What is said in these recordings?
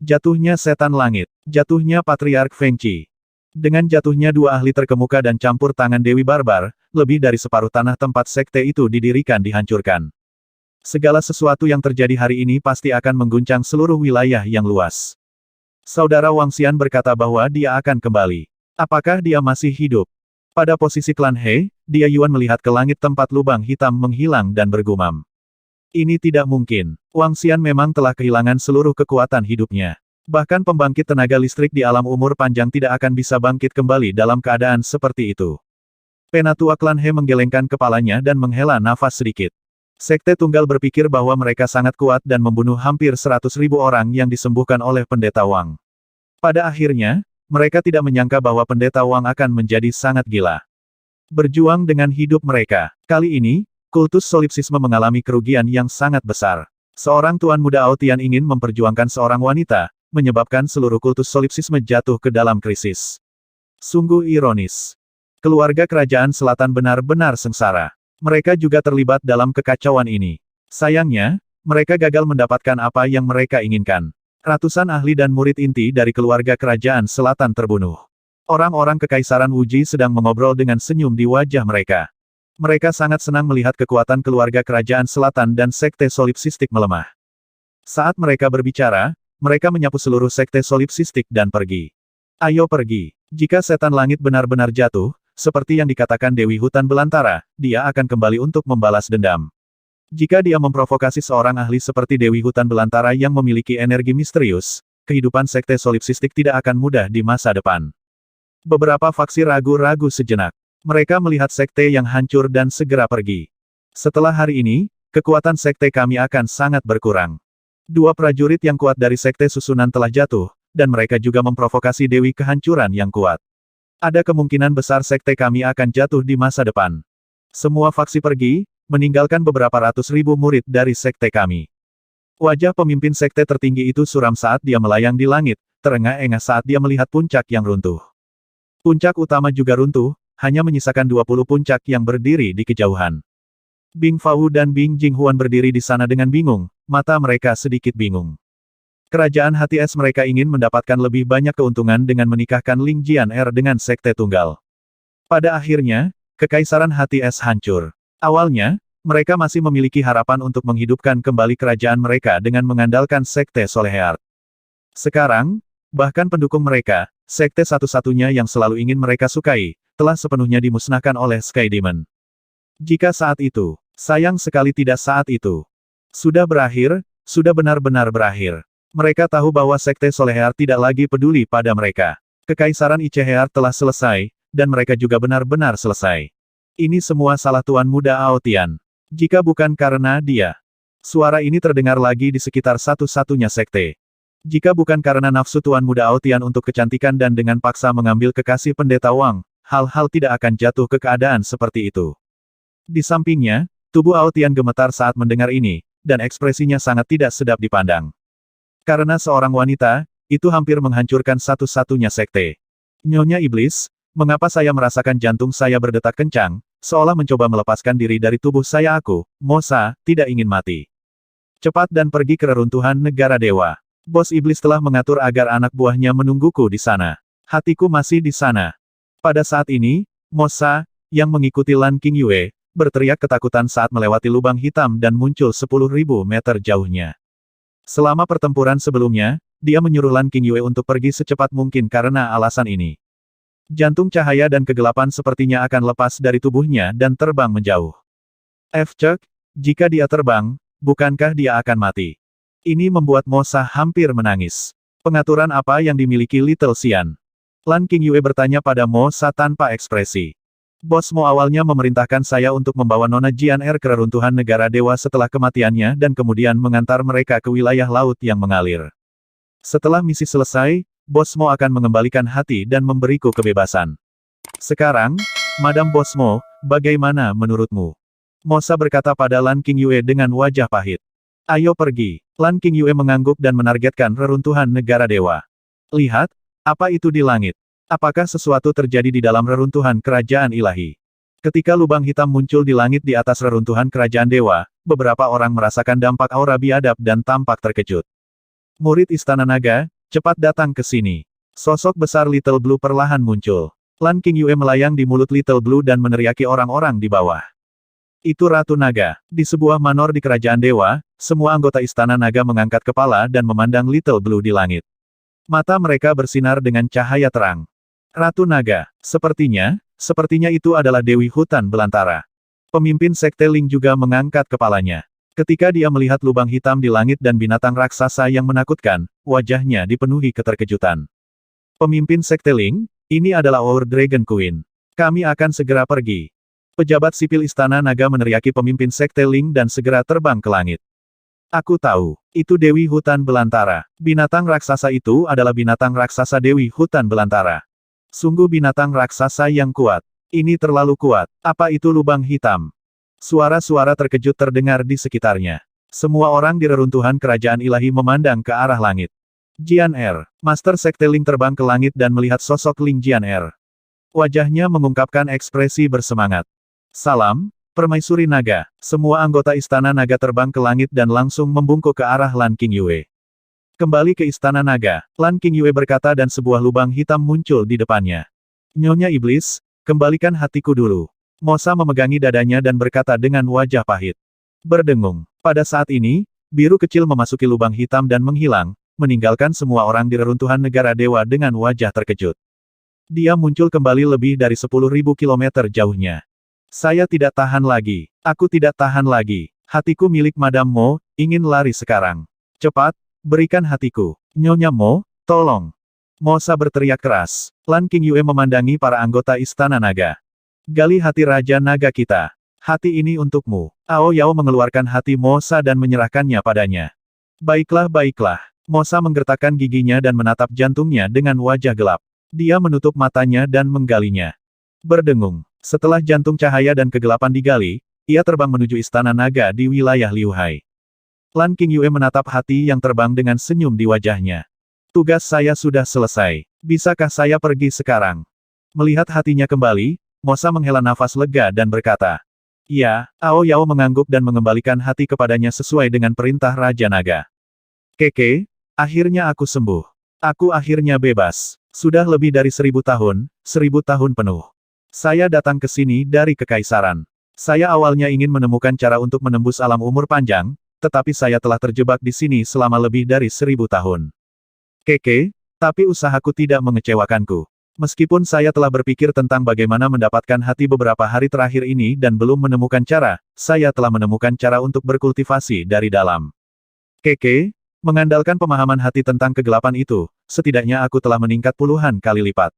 Jatuhnya setan langit. Jatuhnya Patriark Feng Qi. Dengan jatuhnya dua ahli terkemuka dan campur tangan Dewi Barbar, lebih dari separuh tanah tempat sekte itu didirikan dihancurkan. Segala sesuatu yang terjadi hari ini pasti akan mengguncang seluruh wilayah yang luas. Saudara Wang Xian berkata bahwa dia akan kembali. Apakah dia masih hidup? Pada posisi klan He, dia Yuan melihat ke langit tempat lubang hitam menghilang dan bergumam. Ini tidak mungkin. Wang Xian memang telah kehilangan seluruh kekuatan hidupnya. Bahkan pembangkit tenaga listrik di alam umur panjang tidak akan bisa bangkit kembali dalam keadaan seperti itu. Penatua klan He menggelengkan kepalanya dan menghela nafas sedikit. Sekte Tunggal berpikir bahwa mereka sangat kuat dan membunuh hampir 100.000 orang yang disembuhkan oleh Pendeta Wang. Pada akhirnya, mereka tidak menyangka bahwa Pendeta Wang akan menjadi sangat gila. Berjuang dengan hidup mereka. Kali ini, kultus solipsisme mengalami kerugian yang sangat besar. Seorang tuan muda Aotian ingin memperjuangkan seorang wanita, menyebabkan seluruh kultus solipsisme jatuh ke dalam krisis. Sungguh ironis. Keluarga kerajaan selatan benar-benar sengsara. Mereka juga terlibat dalam kekacauan ini. Sayangnya, mereka gagal mendapatkan apa yang mereka inginkan. Ratusan ahli dan murid inti dari keluarga kerajaan selatan terbunuh. Orang-orang Kekaisaran Wuji sedang mengobrol dengan senyum di wajah mereka. Mereka sangat senang melihat kekuatan keluarga kerajaan selatan dan sekte solipsistik melemah. Saat mereka berbicara, mereka menyapu seluruh sekte solipsistik dan pergi. Ayo pergi. Jika setan langit benar-benar jatuh, seperti yang dikatakan Dewi Hutan Belantara, dia akan kembali untuk membalas dendam. Jika dia memprovokasi seorang ahli seperti Dewi Hutan Belantara yang memiliki energi misterius, kehidupan sekte solipsistik tidak akan mudah di masa depan. Beberapa faksi ragu-ragu sejenak. Mereka melihat sekte yang hancur dan segera pergi. Setelah hari ini, kekuatan sekte kami akan sangat berkurang. Dua prajurit yang kuat dari sekte susunan telah jatuh, dan mereka juga memprovokasi Dewi kehancuran yang kuat. Ada kemungkinan besar sekte kami akan jatuh di masa depan. Semua faksi pergi, meninggalkan beberapa ratus ribu murid dari sekte kami. Wajah pemimpin sekte tertinggi itu suram saat dia melayang di langit, terengah-engah saat dia melihat puncak yang runtuh. Puncak utama juga runtuh, hanya menyisakan 20 puncak yang berdiri di kejauhan. Bing Fau dan Bing Jinghuan berdiri di sana dengan bingung, mata mereka sedikit bingung. Kerajaan hati es mereka ingin mendapatkan lebih banyak keuntungan dengan menikahkan Ling Jian-er dengan sekte tunggal. Pada akhirnya, kekaisaran hati es hancur. Awalnya, mereka masih memiliki harapan untuk menghidupkan kembali kerajaan mereka dengan mengandalkan sekte Soleheart. Sekarang, bahkan pendukung mereka, sekte satu-satunya yang selalu ingin mereka sukai, telah sepenuhnya dimusnahkan oleh Sky Demon. Jika saat itu, sayang sekali tidak saat itu. Sudah berakhir, sudah benar-benar berakhir. Mereka tahu bahwa sekte Soleheart tidak lagi peduli pada mereka. Kekaisaran Icheheart telah selesai, dan mereka juga benar-benar selesai. Ini semua salah Tuan Muda Aotian. Jika bukan karena dia. Suara ini terdengar lagi di sekitar satu-satunya sekte. Jika bukan karena nafsu Tuan Muda Aotian untuk kecantikan dan dengan paksa mengambil kekasih Pendeta Wang, hal-hal tidak akan jatuh ke keadaan seperti itu. Di sampingnya, tubuh Aotian gemetar saat mendengar ini, dan ekspresinya sangat tidak sedap dipandang. Karena seorang wanita, itu hampir menghancurkan satu-satunya sekte. Nyonya Iblis, mengapa saya merasakan jantung saya berdetak kencang, seolah mencoba melepaskan diri dari tubuh saya Mosa, tidak ingin mati. Cepat dan pergi ke reruntuhan negara dewa. Bos Iblis telah mengatur agar anak buahnya menungguku di sana. Hatiku masih di sana. Pada saat ini, Mosa, yang mengikuti Lan Qingyue, berteriak ketakutan saat melewati lubang hitam dan muncul 10.000 meter jauhnya. Selama pertempuran sebelumnya, dia menyuruh Lan Qingyue untuk pergi secepat mungkin karena alasan ini. Jantung cahaya dan kegelapan sepertinya akan lepas dari tubuhnya dan terbang menjauh. Cek, jika dia terbang, bukankah dia akan mati? Ini membuat Mosa hampir menangis. Pengaturan apa yang dimiliki Little Xian? Lan Qingyue bertanya pada Mosa tanpa ekspresi. Bos Mo awalnya memerintahkan saya untuk membawa Nona Jian-er ke reruntuhan negara dewa setelah kematiannya dan kemudian mengantar mereka ke wilayah laut yang mengalir. Setelah misi selesai, Bos Mo akan mengembalikan hati dan memberiku kebebasan. Sekarang, Madam Bos Mo, bagaimana menurutmu? Mosa berkata pada Lan Qingyue dengan wajah pahit. Ayo pergi. Lan Qingyue mengangguk dan menargetkan reruntuhan negara dewa. Lihat, apa itu di langit? Apakah sesuatu terjadi di dalam reruntuhan kerajaan ilahi? Ketika lubang hitam muncul di langit di atas reruntuhan kerajaan dewa, beberapa orang merasakan dampak aura biadab dan tampak terkejut. Murid Istana Naga, Cepat datang ke sini. Sosok besar Little Blue perlahan muncul. Lan Qingyue melayang di mulut Little Blue dan meneriaki orang-orang di bawah. Itu Ratu Naga. Di sebuah manor di Kerajaan Dewa, semua anggota Istana Naga mengangkat kepala dan memandang Little Blue di langit. Mata mereka bersinar dengan cahaya terang. Ratu Naga. Sepertinya itu adalah Dewi Hutan Belantara. Pemimpin Sekte Ling juga mengangkat kepalanya. Ketika dia melihat lubang hitam di langit dan binatang raksasa yang menakutkan, wajahnya dipenuhi keterkejutan. Pemimpin Sekte Ling, ini adalah Our Dragon Queen. Kami akan segera pergi. Pejabat sipil Istana Naga meneriaki pemimpin Sekte Ling dan segera terbang ke langit. Aku tahu, itu Dewi Hutan Belantara. Binatang raksasa itu adalah binatang raksasa Dewi Hutan Belantara. Sungguh binatang raksasa yang kuat. Ini terlalu kuat. Apa itu lubang hitam? Suara-suara terkejut terdengar di sekitarnya. Semua orang di reruntuhan kerajaan ilahi memandang ke arah langit. Jian Er, Master Sekte Ling terbang ke langit dan melihat sosok Ling Jian Er. Wajahnya mengungkapkan ekspresi bersemangat. Salam, Permaisuri Naga. Semua anggota Istana Naga terbang ke langit dan langsung membungkuk ke arah Lan Qingyue. Kembali ke Istana Naga, Lan Qingyue berkata dan sebuah lubang hitam muncul di depannya. Nyonya Iblis, kembalikan hatiku dulu. Mosa memegangi dadanya dan berkata dengan wajah pahit. Berdengung. Pada saat ini, biru kecil memasuki lubang hitam dan menghilang, meninggalkan semua orang di reruntuhan negara dewa dengan wajah terkejut. Dia muncul kembali lebih dari 10.000 kilometer jauhnya. Saya tidak tahan lagi. Aku tidak tahan lagi. Hatiku milik Madam Mo, ingin lari sekarang. Cepat, berikan hatiku. Nyonya Mo, tolong. Mosa berteriak keras. Lan Qingyue memandangi para anggota Istana Naga. Gali hati Raja Naga kita. Hati ini untukmu. Ao Yao mengeluarkan hati Mosa dan menyerahkannya padanya. Baiklah, baiklah. Mosa menggertakkan giginya dan menatap jantungnya dengan wajah gelap. Dia menutup matanya dan menggalinya. Berdengung. Setelah jantung cahaya dan kegelapan digali, ia terbang menuju Istana Naga di wilayah Liuhai. Lan Qingyue menatap hati yang terbang dengan senyum di wajahnya. Tugas saya sudah selesai. Bisakah saya pergi sekarang? Melihat hatinya kembali, Mosa menghela nafas lega dan berkata, "Ya." Ao Yao mengangguk dan mengembalikan hati kepadanya sesuai dengan perintah Raja Naga. Keke, akhirnya aku sembuh. Aku akhirnya bebas. Sudah lebih dari 1000 tahun, 1000 tahun penuh. Saya datang ke sini dari Kekaisaran. Saya awalnya ingin menemukan cara untuk menembus alam umur panjang, tetapi saya telah terjebak di sini selama lebih dari 1000 tahun. Keke, tapi usahaku tidak mengecewakanku. Meskipun saya telah berpikir tentang bagaimana mendapatkan hati beberapa hari terakhir ini dan belum menemukan cara, saya telah menemukan cara untuk berkultivasi dari dalam. Keke, mengandalkan pemahaman hati tentang kegelapan itu, setidaknya aku telah meningkat puluhan kali lipat.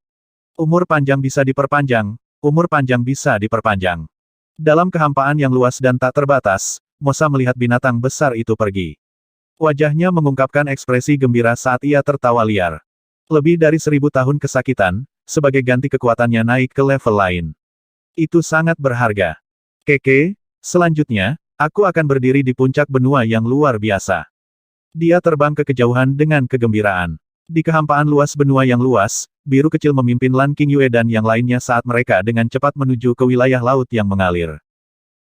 Umur panjang bisa diperpanjang, umur panjang bisa diperpanjang. Dalam kehampaan yang luas dan tak terbatas, Mosa melihat binatang besar itu pergi. Wajahnya mengungkapkan ekspresi gembira saat ia tertawa liar. Lebih dari 1000 tahun kesakitan, sebagai ganti kekuatannya naik ke level lain. Itu sangat berharga. Keke, selanjutnya, aku akan berdiri di puncak benua yang luar biasa. Dia terbang ke kejauhan dengan kegembiraan. Di kehampaan luas benua yang luas, biru kecil memimpin Lan Qingyue dan yang lainnya saat mereka dengan cepat menuju ke wilayah laut yang mengalir.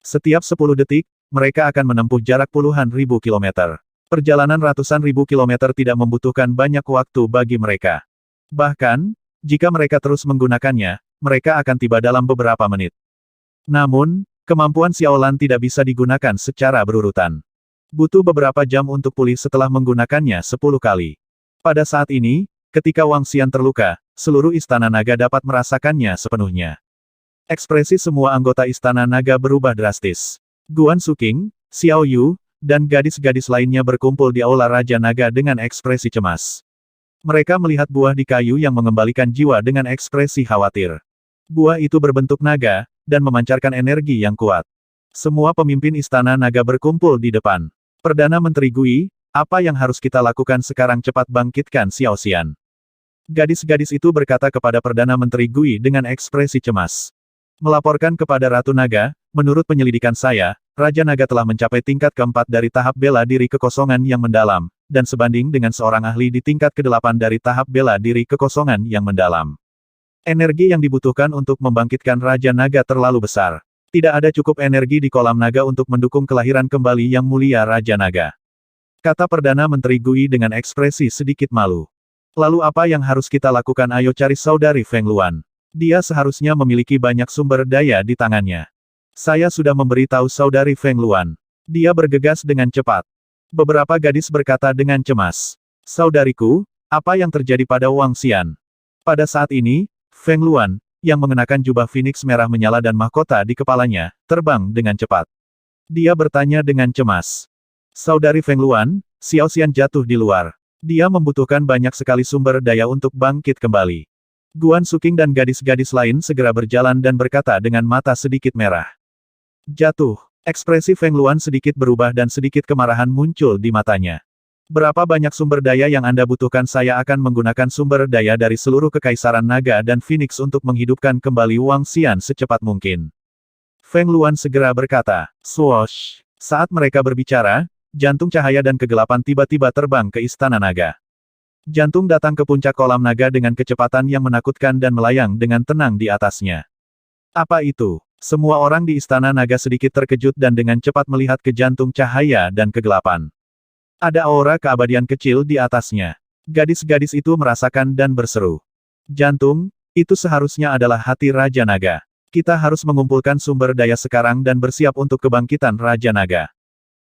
Setiap 10 detik, mereka akan menempuh jarak puluhan ribu kilometer. Perjalanan ratusan ribu kilometer tidak membutuhkan banyak waktu bagi mereka. Bahkan, jika mereka terus menggunakannya, mereka akan tiba dalam beberapa menit. Namun, kemampuan Xiaolan tidak bisa digunakan secara berurutan. Butuh beberapa jam untuk pulih setelah menggunakannya 10 kali. Pada saat ini, ketika Wang Xian terluka, seluruh Istana Naga dapat merasakannya sepenuhnya. Ekspresi semua anggota Istana Naga berubah drastis. Guan Suking, Xiao Yu, dan gadis-gadis lainnya berkumpul di Aula Raja Naga dengan ekspresi cemas. Mereka melihat buah di kayu yang mengembalikan jiwa dengan ekspresi khawatir. Buah itu berbentuk naga, dan memancarkan energi yang kuat. Semua pemimpin Istana Naga berkumpul di depan. Perdana Menteri Gui, apa yang harus kita lakukan sekarang? Cepat bangkitkan Xiao Xian. Gadis-gadis itu berkata kepada Perdana Menteri Gui dengan ekspresi cemas. Melaporkan kepada Ratu Naga, menurut penyelidikan saya, Raja Naga telah mencapai tingkat keempat dari tahap bela diri kekosongan yang mendalam, dan sebanding dengan seorang ahli di tingkat ke-8 dari tahap bela diri kekosongan yang mendalam. Energi yang dibutuhkan untuk membangkitkan Raja Naga terlalu besar. Tidak ada cukup energi di kolam naga untuk mendukung kelahiran kembali yang mulia Raja Naga. Kata Perdana Menteri Gui dengan ekspresi sedikit malu. Lalu apa yang harus kita lakukan? Ayo cari saudari Feng Luan. Dia seharusnya memiliki banyak sumber daya di tangannya. Saya sudah memberitahu saudari Feng Luan. Dia bergegas dengan cepat. Beberapa gadis berkata dengan cemas. Saudariku, apa yang terjadi pada Wang Xian? Pada saat ini, Feng Luan, yang mengenakan jubah Phoenix merah menyala dan mahkota di kepalanya, terbang dengan cepat. Dia bertanya dengan cemas. Saudari Feng Luan, Xiao Xian jatuh di luar. Dia membutuhkan banyak sekali sumber daya untuk bangkit kembali. Guan Suking dan gadis-gadis lain segera berjalan dan berkata dengan mata sedikit merah. Jatuh. Ekspresi Feng Luan sedikit berubah dan sedikit kemarahan muncul di matanya. Berapa banyak sumber daya yang Anda butuhkan? Saya akan menggunakan sumber daya dari seluruh Kekaisaran Naga dan Phoenix untuk menghidupkan kembali Wang Xian secepat mungkin. Feng Luan segera berkata. Swoosh. Saat mereka berbicara, jantung cahaya dan kegelapan tiba-tiba terbang ke Istana Naga. Jantung datang ke puncak kolam naga dengan kecepatan yang menakutkan dan melayang dengan tenang di atasnya. Apa itu? Semua orang di Istana Naga sedikit terkejut dan dengan cepat melihat ke jantung cahaya dan kegelapan. Ada aura keabadian kecil di atasnya. Gadis-gadis itu merasakan dan berseru. Jantung, itu seharusnya adalah hati Raja Naga. Kita harus mengumpulkan sumber daya sekarang dan bersiap untuk kebangkitan Raja Naga.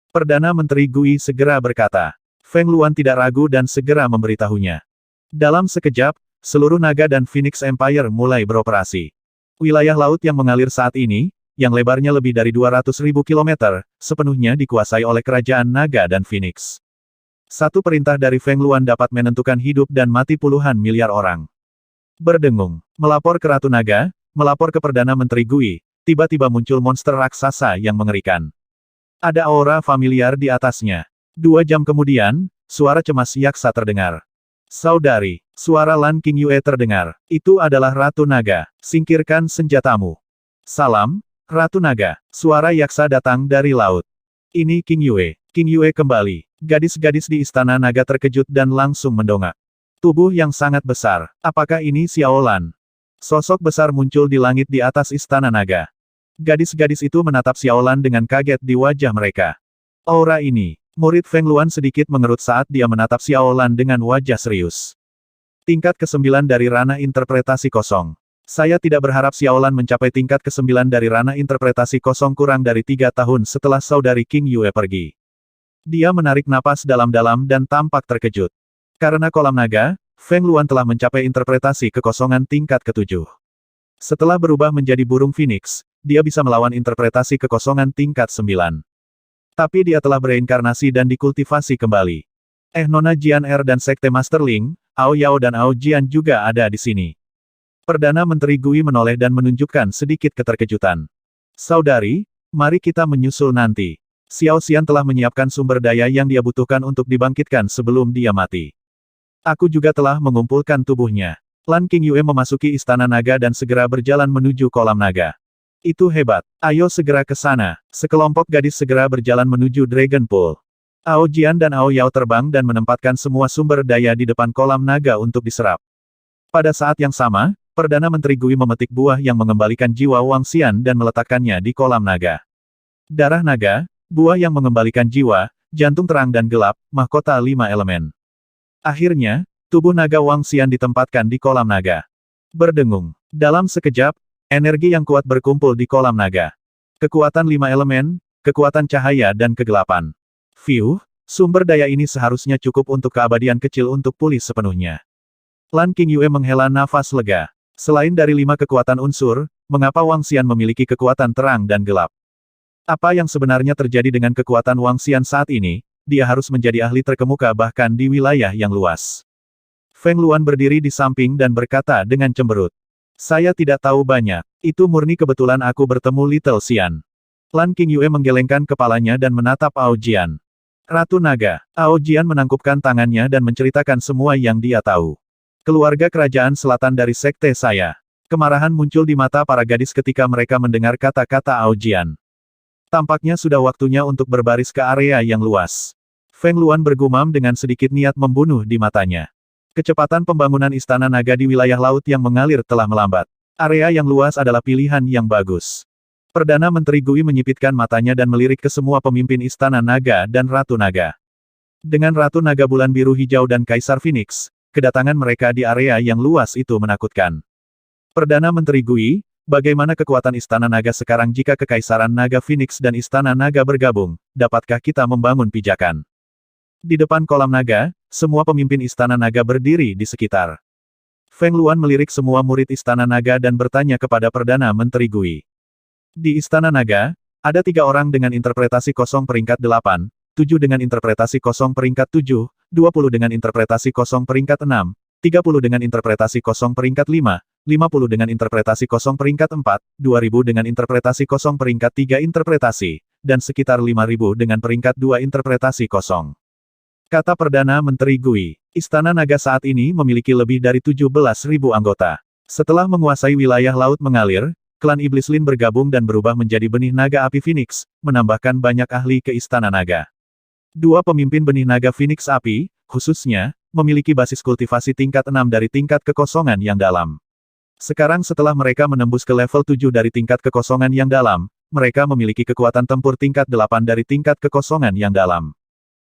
Perdana Menteri Gui segera berkata. Feng Luan tidak ragu dan segera memberitahunya. Dalam sekejap, seluruh naga dan Phoenix Empire mulai beroperasi. Wilayah laut yang mengalir saat ini, yang lebarnya lebih dari 200.000 kilometer, sepenuhnya dikuasai oleh Kerajaan Naga dan Phoenix. Satu perintah dari Feng Luan dapat menentukan hidup dan mati puluhan miliar orang. Berdengung, melapor ke Ratu Naga, melapor ke Perdana Menteri Gui, tiba-tiba muncul monster raksasa yang mengerikan. Ada aura familiar di atasnya. 2 jam kemudian, suara cemas Yaksa terdengar. Saudari, suara Lan Qingyue terdengar. Itu adalah Ratu Naga. Singkirkan senjatamu. Salam, Ratu Naga. Suara Yaksa datang dari laut. Ini Qingyue. Qingyue kembali. Gadis-gadis di Istana Naga terkejut dan langsung mendongak. Tubuh yang sangat besar. Apakah ini Xiao Lan? Sosok besar muncul di langit di atas Istana Naga. Gadis-gadis itu menatap Xiao Lan dengan kaget di wajah mereka. Aura ini, murid Feng Luan sedikit mengerut saat dia menatap Xiao Lan dengan wajah serius. Tingkat ke-9 dari ranah interpretasi kosong. Saya tidak berharap Xiao Lan mencapai tingkat ke-9 dari ranah interpretasi kosong kurang dari 3 tahun setelah saudari Qingyue pergi. Dia menarik napas dalam-dalam dan tampak terkejut. Karena kolam naga, Feng Luan telah mencapai interpretasi kekosongan tingkat ke-7. Setelah berubah menjadi burung Phoenix, dia bisa melawan interpretasi kekosongan tingkat 9. Tapi dia telah bereinkarnasi dan dikultivasi kembali. Nona Jian Er dan Sekte Master Ling, Ao Yao dan Ao Jian juga ada di sini. Perdana Menteri Gui menoleh dan menunjukkan sedikit keterkejutan. Saudari, mari kita menyusul nanti. Xiao Xian telah menyiapkan sumber daya yang dia butuhkan untuk dibangkitkan sebelum dia mati. Aku juga telah mengumpulkan tubuhnya. Lan Qingyue memasuki Istana Naga dan segera berjalan menuju kolam naga. Itu hebat. Ayo segera ke sana. Sekelompok gadis segera berjalan menuju Dragon Pool. Ao Jian dan Ao Yao terbang dan menempatkan semua sumber daya di depan kolam naga untuk diserap. Pada saat yang sama, Perdana Menteri Gui memetik buah yang mengembalikan jiwa Wang Xian dan meletakkannya di kolam naga. Darah naga, buah yang mengembalikan jiwa, jantung terang dan gelap, mahkota 5 elemen. Akhirnya, tubuh naga Wang Xian ditempatkan di kolam naga. Berdengung. Dalam sekejap, energi yang kuat berkumpul di kolam naga. Kekuatan 5 elemen, kekuatan cahaya dan kegelapan. Fiuh, sumber daya ini seharusnya cukup untuk keabadian kecil untuk pulih sepenuhnya. Lan Qingyue menghela nafas lega. Selain dari 5 kekuatan unsur, mengapa Wang Xian memiliki kekuatan terang dan gelap? Apa yang sebenarnya terjadi dengan kekuatan Wang Xian saat ini? Dia harus menjadi ahli terkemuka bahkan di wilayah yang luas. Feng Luan berdiri di samping dan berkata dengan cemberut. Saya tidak tahu banyak. Itu murni kebetulan aku bertemu Little Xian. Lan Qingyue menggelengkan kepalanya dan menatap Ao Jian. Ratu Naga. Ao Jian menangkupkan tangannya dan menceritakan semua yang dia tahu. Keluarga kerajaan selatan dari sekte saya. Kemarahan muncul di mata para gadis ketika mereka mendengar kata-kata Ao Jian. Tampaknya sudah waktunya untuk berbaris ke area yang luas. Feng Luan bergumam dengan sedikit niat membunuh di matanya. Kecepatan pembangunan Istana Naga di wilayah laut yang mengalir telah melambat. Area yang luas adalah pilihan yang bagus. Perdana Menteri Gui menyipitkan matanya dan melirik ke semua pemimpin Istana Naga dan Ratu Naga. Dengan Ratu Naga Bulan Biru Hijau dan Kaisar Phoenix, kedatangan mereka di area yang luas itu menakutkan. Perdana Menteri Gui, bagaimana kekuatan Istana Naga sekarang jika Kekaisaran Naga Phoenix dan Istana Naga bergabung? Dapatkah kita membangun pijakan? Di depan kolam naga, semua pemimpin Istana Naga berdiri di sekitar. Feng Luan melirik semua murid Istana Naga dan bertanya kepada Perdana Menteri Gui. Di Istana Naga, ada 3 orang dengan interpretasi kosong peringkat 8, 7 dengan interpretasi kosong peringkat 7, 20 dengan interpretasi kosong peringkat 6, 30 dengan interpretasi kosong peringkat 5, 50 dengan interpretasi kosong peringkat 4, 2000 dengan interpretasi kosong peringkat 3 interpretasi, dan sekitar 5000 dengan peringkat 2 interpretasi kosong. Kata Perdana Menteri Gui, Istana Naga saat ini memiliki lebih dari 17.000 anggota. Setelah menguasai wilayah Laut Mengalir, klan Iblis Lin bergabung dan berubah menjadi benih naga api Phoenix, menambahkan banyak ahli ke Istana Naga. 2 pemimpin benih naga Phoenix api, khususnya, memiliki basis kultivasi tingkat 6 dari tingkat kekosongan yang dalam. Sekarang setelah mereka menembus ke level 7 dari tingkat kekosongan yang dalam, mereka memiliki kekuatan tempur tingkat 8 dari tingkat kekosongan yang dalam.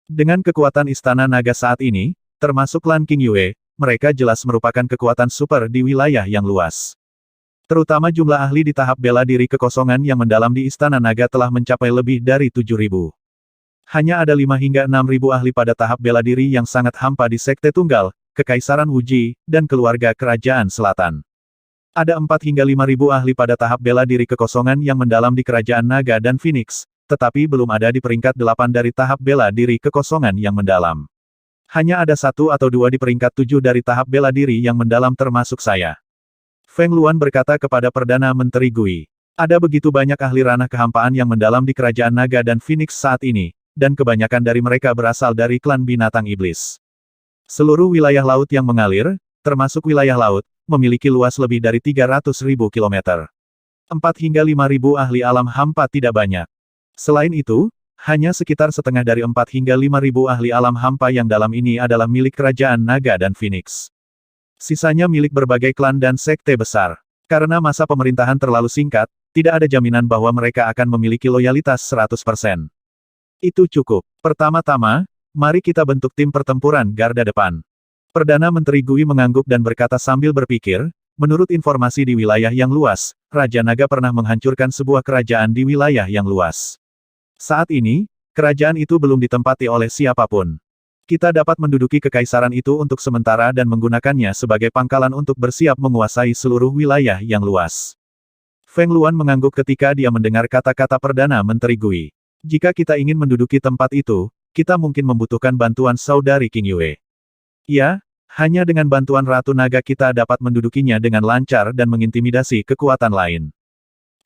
Dengan kekuatan Istana Naga saat ini, termasuk klan King Yue, mereka jelas merupakan kekuatan super di wilayah yang luas. Terutama jumlah ahli di tahap bela diri kekosongan yang mendalam di Istana Naga telah mencapai lebih dari 7.000. Hanya ada 5 hingga 6.000 ahli pada tahap bela diri yang sangat hampa di Sekte Tunggal, Kekaisaran Wuji, dan keluarga Kerajaan Selatan. Ada 4 hingga 5.000 ahli pada tahap bela diri kekosongan yang mendalam di Kerajaan Naga dan Phoenix, tetapi belum ada di peringkat 8 dari tahap bela diri kekosongan yang mendalam. Hanya ada 1 atau 2 di peringkat 7 dari tahap bela diri yang mendalam termasuk saya. Feng Luan berkata kepada Perdana Menteri Gui. Ada begitu banyak ahli ranah kehampaan yang mendalam di Kerajaan Naga dan Phoenix saat ini, dan kebanyakan dari mereka berasal dari klan binatang iblis. Seluruh wilayah laut yang mengalir, termasuk wilayah laut, memiliki luas lebih dari 300.000 kilometer. 4 hingga 5.000 ahli alam hampa tidak banyak. Selain itu, hanya sekitar setengah dari 4 hingga 5.000 ahli alam hampa yang dalam ini adalah milik Kerajaan Naga dan Phoenix. Sisanya milik berbagai klan dan sekte besar. Karena masa pemerintahan terlalu singkat, tidak ada jaminan bahwa mereka akan memiliki loyalitas 100%. Itu cukup. Pertama-tama, mari kita bentuk tim pertempuran garda depan. Perdana Menteri Gui mengangguk dan berkata sambil berpikir, menurut informasi di wilayah yang luas, Raja Naga pernah menghancurkan sebuah kerajaan di wilayah yang luas. Saat ini, kerajaan itu belum ditempati oleh siapapun. Kita dapat menduduki kekaisaran itu untuk sementara dan menggunakannya sebagai pangkalan untuk bersiap menguasai seluruh wilayah yang luas. Feng Luan mengangguk ketika dia mendengar kata-kata Perdana Menteri Gui. Jika kita ingin menduduki tempat itu, kita mungkin membutuhkan bantuan saudari King Yue. Ya, hanya dengan bantuan Ratu Naga kita dapat mendudukinya dengan lancar dan mengintimidasi kekuatan lain.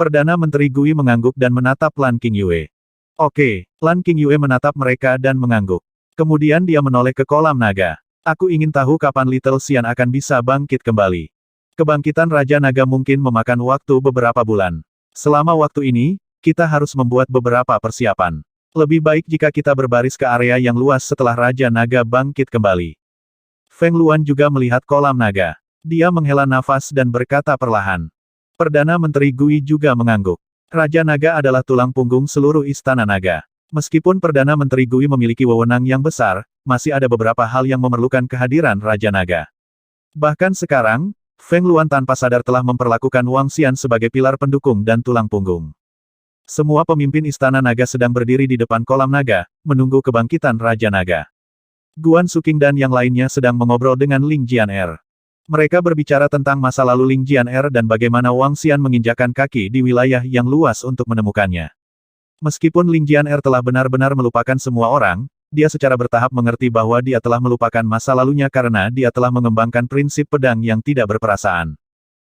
Perdana Menteri Gui mengangguk dan menatap Lan King Yue. Oke, Lan King Yue menatap mereka dan mengangguk. Kemudian dia menoleh ke kolam naga. Aku ingin tahu kapan Little Xian akan bisa bangkit kembali. Kebangkitan Raja Naga mungkin memakan waktu beberapa bulan. Selama waktu ini, kita harus membuat beberapa persiapan. Lebih baik jika kita berbaris ke area yang luas setelah Raja Naga bangkit kembali. Feng Luan juga melihat kolam naga. Dia menghela nafas dan berkata perlahan. Perdana Menteri Gui juga mengangguk. Raja Naga adalah tulang punggung seluruh Istana Naga. Meskipun Perdana Menteri Gui memiliki wewenang yang besar, masih ada beberapa hal yang memerlukan kehadiran Raja Naga. Bahkan sekarang, Feng Luan tanpa sadar telah memperlakukan Wang Xian sebagai pilar pendukung dan tulang punggung. Semua pemimpin Istana Naga sedang berdiri di depan kolam naga, menunggu kebangkitan Raja Naga. Guan Suking dan yang lainnya sedang mengobrol dengan Ling Jian'er. Mereka berbicara tentang masa lalu Ling Jian'er dan bagaimana Wang Xian menginjakan kaki di wilayah yang luas untuk menemukannya. Meskipun Ling Jian'er telah benar-benar melupakan semua orang, dia secara bertahap mengerti bahwa dia telah melupakan masa lalunya karena dia telah mengembangkan prinsip pedang yang tidak berperasaan.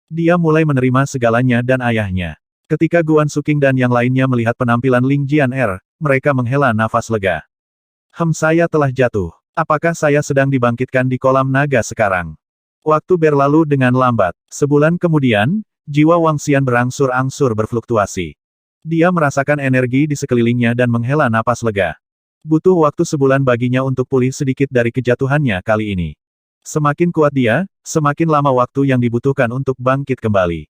Dia mulai menerima segalanya dan ayahnya. Ketika Guan Suking dan yang lainnya melihat penampilan Ling Jian'er, mereka menghela nafas lega. Saya telah jatuh. Apakah saya sedang dibangkitkan di kolam naga sekarang? Waktu berlalu dengan lambat. Sebulan kemudian, jiwa Wang Xian berangsur-angsur berfluktuasi. Dia merasakan energi di sekelilingnya dan menghela napas lega. Butuh waktu sebulan baginya untuk pulih sedikit dari kejatuhannya kali ini. Semakin kuat dia, semakin lama waktu yang dibutuhkan untuk bangkit kembali.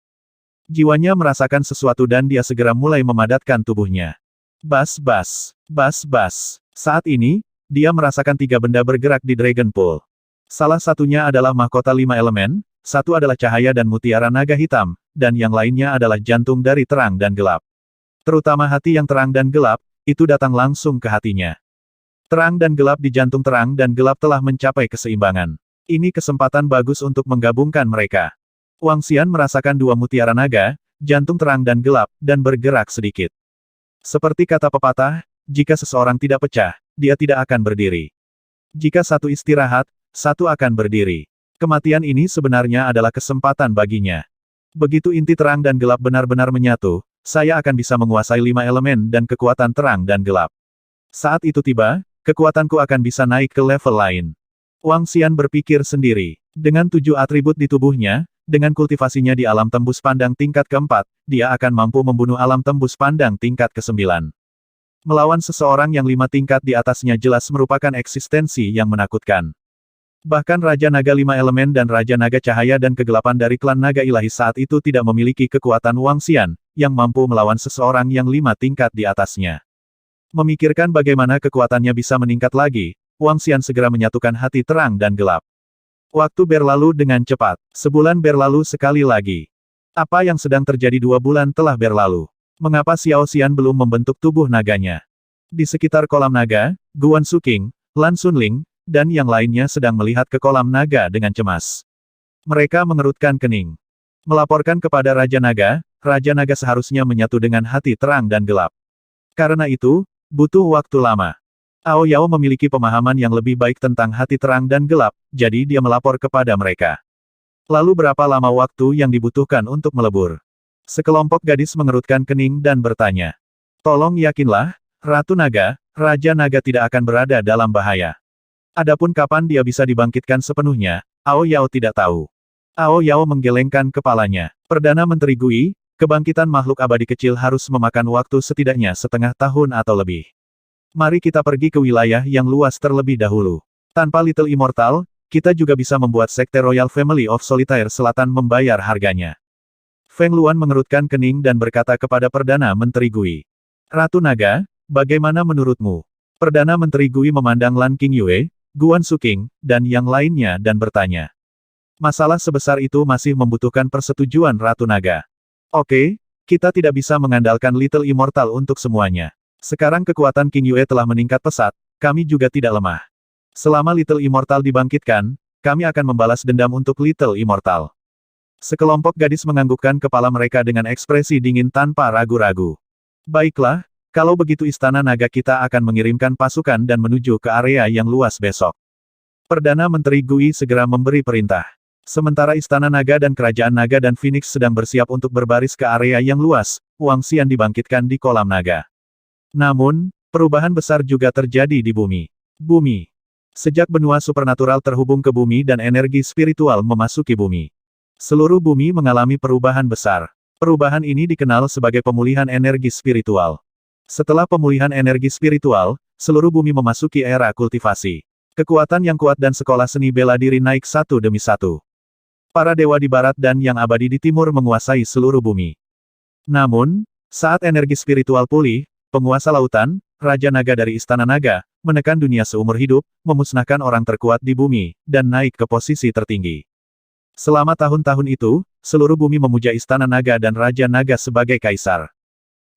Jiwanya merasakan sesuatu dan dia segera mulai memadatkan tubuhnya. Bas-bas, bas-bas. Saat ini, dia merasakan 3 benda bergerak di Dragon Pool. Salah satunya adalah mahkota 5 elemen, satu adalah cahaya dan mutiara naga hitam, dan yang lainnya adalah jantung dari terang dan gelap. Terutama hati yang terang dan gelap, itu datang langsung ke hatinya. Terang dan gelap di jantung terang dan gelap telah mencapai keseimbangan. Ini kesempatan bagus untuk menggabungkan mereka. Wang Xian merasakan dua mutiara naga, jantung terang dan gelap, dan bergerak sedikit. Seperti kata pepatah, jika seseorang tidak pecah, dia tidak akan berdiri. Jika satu istirahat, satu akan berdiri. Kematian ini sebenarnya adalah kesempatan baginya. Begitu inti terang dan gelap benar-benar menyatu, saya akan bisa menguasai 5 elemen dan kekuatan terang dan gelap. Saat itu tiba, kekuatanku akan bisa naik ke level lain. Wang Xian berpikir sendiri. Dengan 7 atribut di tubuhnya, dengan kultivasinya di alam tembus pandang tingkat keempat, dia akan mampu membunuh alam tembus pandang tingkat ke-9. Melawan seseorang yang 5 tingkat di atasnya jelas merupakan eksistensi yang menakutkan. Bahkan Raja Naga 5 elemen dan Raja Naga Cahaya dan Kegelapan dari klan Naga Ilahi saat itu tidak memiliki kekuatan Wang Xian, yang mampu melawan seseorang yang 5 tingkat di atasnya. Memikirkan bagaimana kekuatannya bisa meningkat lagi, Wang Xian segera menyatukan hati terang dan gelap. Waktu berlalu dengan cepat. Sebulan berlalu sekali lagi. Apa yang sedang terjadi 2 bulan telah berlalu? Mengapa Xiao Xian belum membentuk tubuh naganya? Di sekitar kolam naga, Guan Suking, Lan Sunling, dan yang lainnya sedang melihat ke kolam naga dengan cemas. Mereka mengerutkan kening. Melaporkan kepada Raja Naga seharusnya menyatu dengan hati terang dan gelap. Karena itu, butuh waktu lama. Ao Yao memiliki pemahaman yang lebih baik tentang hati terang dan gelap, jadi dia melapor kepada mereka. Lalu berapa lama waktu yang dibutuhkan untuk melebur? Sekelompok gadis mengerutkan kening dan bertanya. Tolong yakinlah, Ratu Naga, Raja Naga tidak akan berada dalam bahaya. Adapun kapan dia bisa dibangkitkan sepenuhnya, Ao Yao tidak tahu. Ao Yao menggelengkan kepalanya. Perdana Menteri Gui, kebangkitan makhluk abadi kecil harus memakan waktu setidaknya setengah tahun atau lebih. Mari kita pergi ke wilayah yang luas terlebih dahulu. Tanpa Little Immortal, kita juga bisa membuat Sekte Royal Family of Solitaire Selatan membayar harganya. Feng Luan mengerutkan kening dan berkata kepada Perdana Menteri Gui. Ratu Naga, bagaimana menurutmu? Perdana Menteri Gui memandang Lan Qingyue, Guan Suking, dan yang lainnya dan bertanya. Masalah sebesar itu masih membutuhkan persetujuan Ratu Naga. Oke, kita tidak bisa mengandalkan Little Immortal untuk semuanya. Sekarang kekuatan Qingyue telah meningkat pesat, kami juga tidak lemah. Selama Little Immortal dibangkitkan, kami akan membalas dendam untuk Little Immortal. Sekelompok gadis menganggukkan kepala mereka dengan ekspresi dingin tanpa ragu-ragu. Baiklah, kalau begitu Istana Naga kita akan mengirimkan pasukan dan menuju ke area yang luas besok. Perdana Menteri Gui segera memberi perintah. Sementara Istana Naga dan Kerajaan Naga dan Phoenix sedang bersiap untuk berbaris ke area yang luas, Wang Xian dibangkitkan di kolam naga. Namun, perubahan besar juga terjadi di bumi. Bumi. Sejak benua supernatural terhubung ke bumi dan energi spiritual memasuki bumi. Seluruh bumi mengalami perubahan besar. Perubahan ini dikenal sebagai pemulihan energi spiritual. Setelah pemulihan energi spiritual, seluruh bumi memasuki era kultivasi. Kekuatan yang kuat dan sekolah seni bela diri naik satu demi satu. Para dewa di barat dan yang abadi di timur menguasai seluruh bumi. Namun, saat energi spiritual pulih, penguasa lautan, Raja Naga dari Istana Naga, menekan dunia seumur hidup, memusnahkan orang terkuat di bumi, dan naik ke posisi tertinggi. Selama tahun-tahun itu, seluruh bumi memuja Istana Naga dan Raja Naga sebagai kaisar.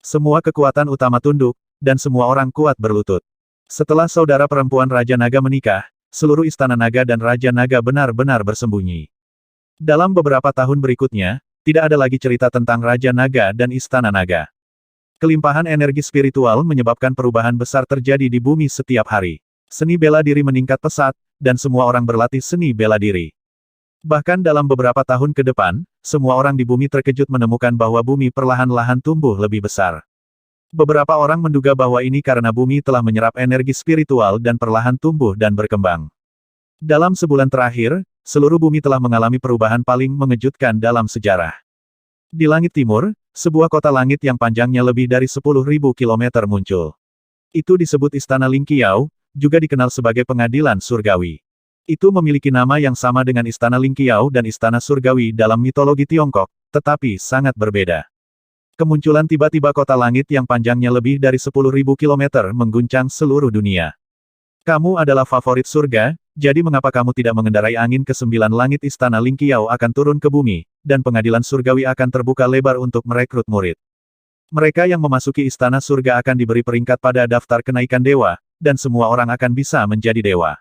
Semua kekuatan utama tunduk, dan semua orang kuat berlutut. Setelah saudara perempuan Raja Naga menikah, seluruh Istana Naga dan Raja Naga benar-benar bersembunyi. Dalam beberapa tahun berikutnya, tidak ada lagi cerita tentang Raja Naga dan Istana Naga. Kelimpahan energi spiritual menyebabkan perubahan besar terjadi di bumi setiap hari. Seni bela diri meningkat pesat, dan semua orang berlatih seni bela diri. Bahkan dalam beberapa tahun ke depan, semua orang di bumi terkejut menemukan bahwa bumi perlahan-lahan tumbuh lebih besar. Beberapa orang menduga bahwa ini karena bumi telah menyerap energi spiritual dan perlahan tumbuh dan berkembang. Dalam sebulan terakhir, seluruh bumi telah mengalami perubahan paling mengejutkan dalam sejarah. Di langit timur, sebuah kota langit yang panjangnya lebih dari 10.000 kilometer muncul. Itu disebut Istana Ling Qiao, juga dikenal sebagai Pengadilan Surgawi. Itu memiliki nama yang sama dengan Istana Ling Qiao dan Istana Surgawi dalam mitologi Tiongkok, tetapi sangat berbeda. Kemunculan tiba-tiba kota langit yang panjangnya lebih dari 10.000 kilometer mengguncang seluruh dunia. Kamu adalah favorit surga, jadi mengapa kamu tidak mengendarai angin ke 9 langit Istana Ling Qiao akan turun ke bumi, dan pengadilan surgawi akan terbuka lebar untuk merekrut murid. Mereka yang memasuki Istana Surga akan diberi peringkat pada daftar kenaikan dewa, dan semua orang akan bisa menjadi dewa.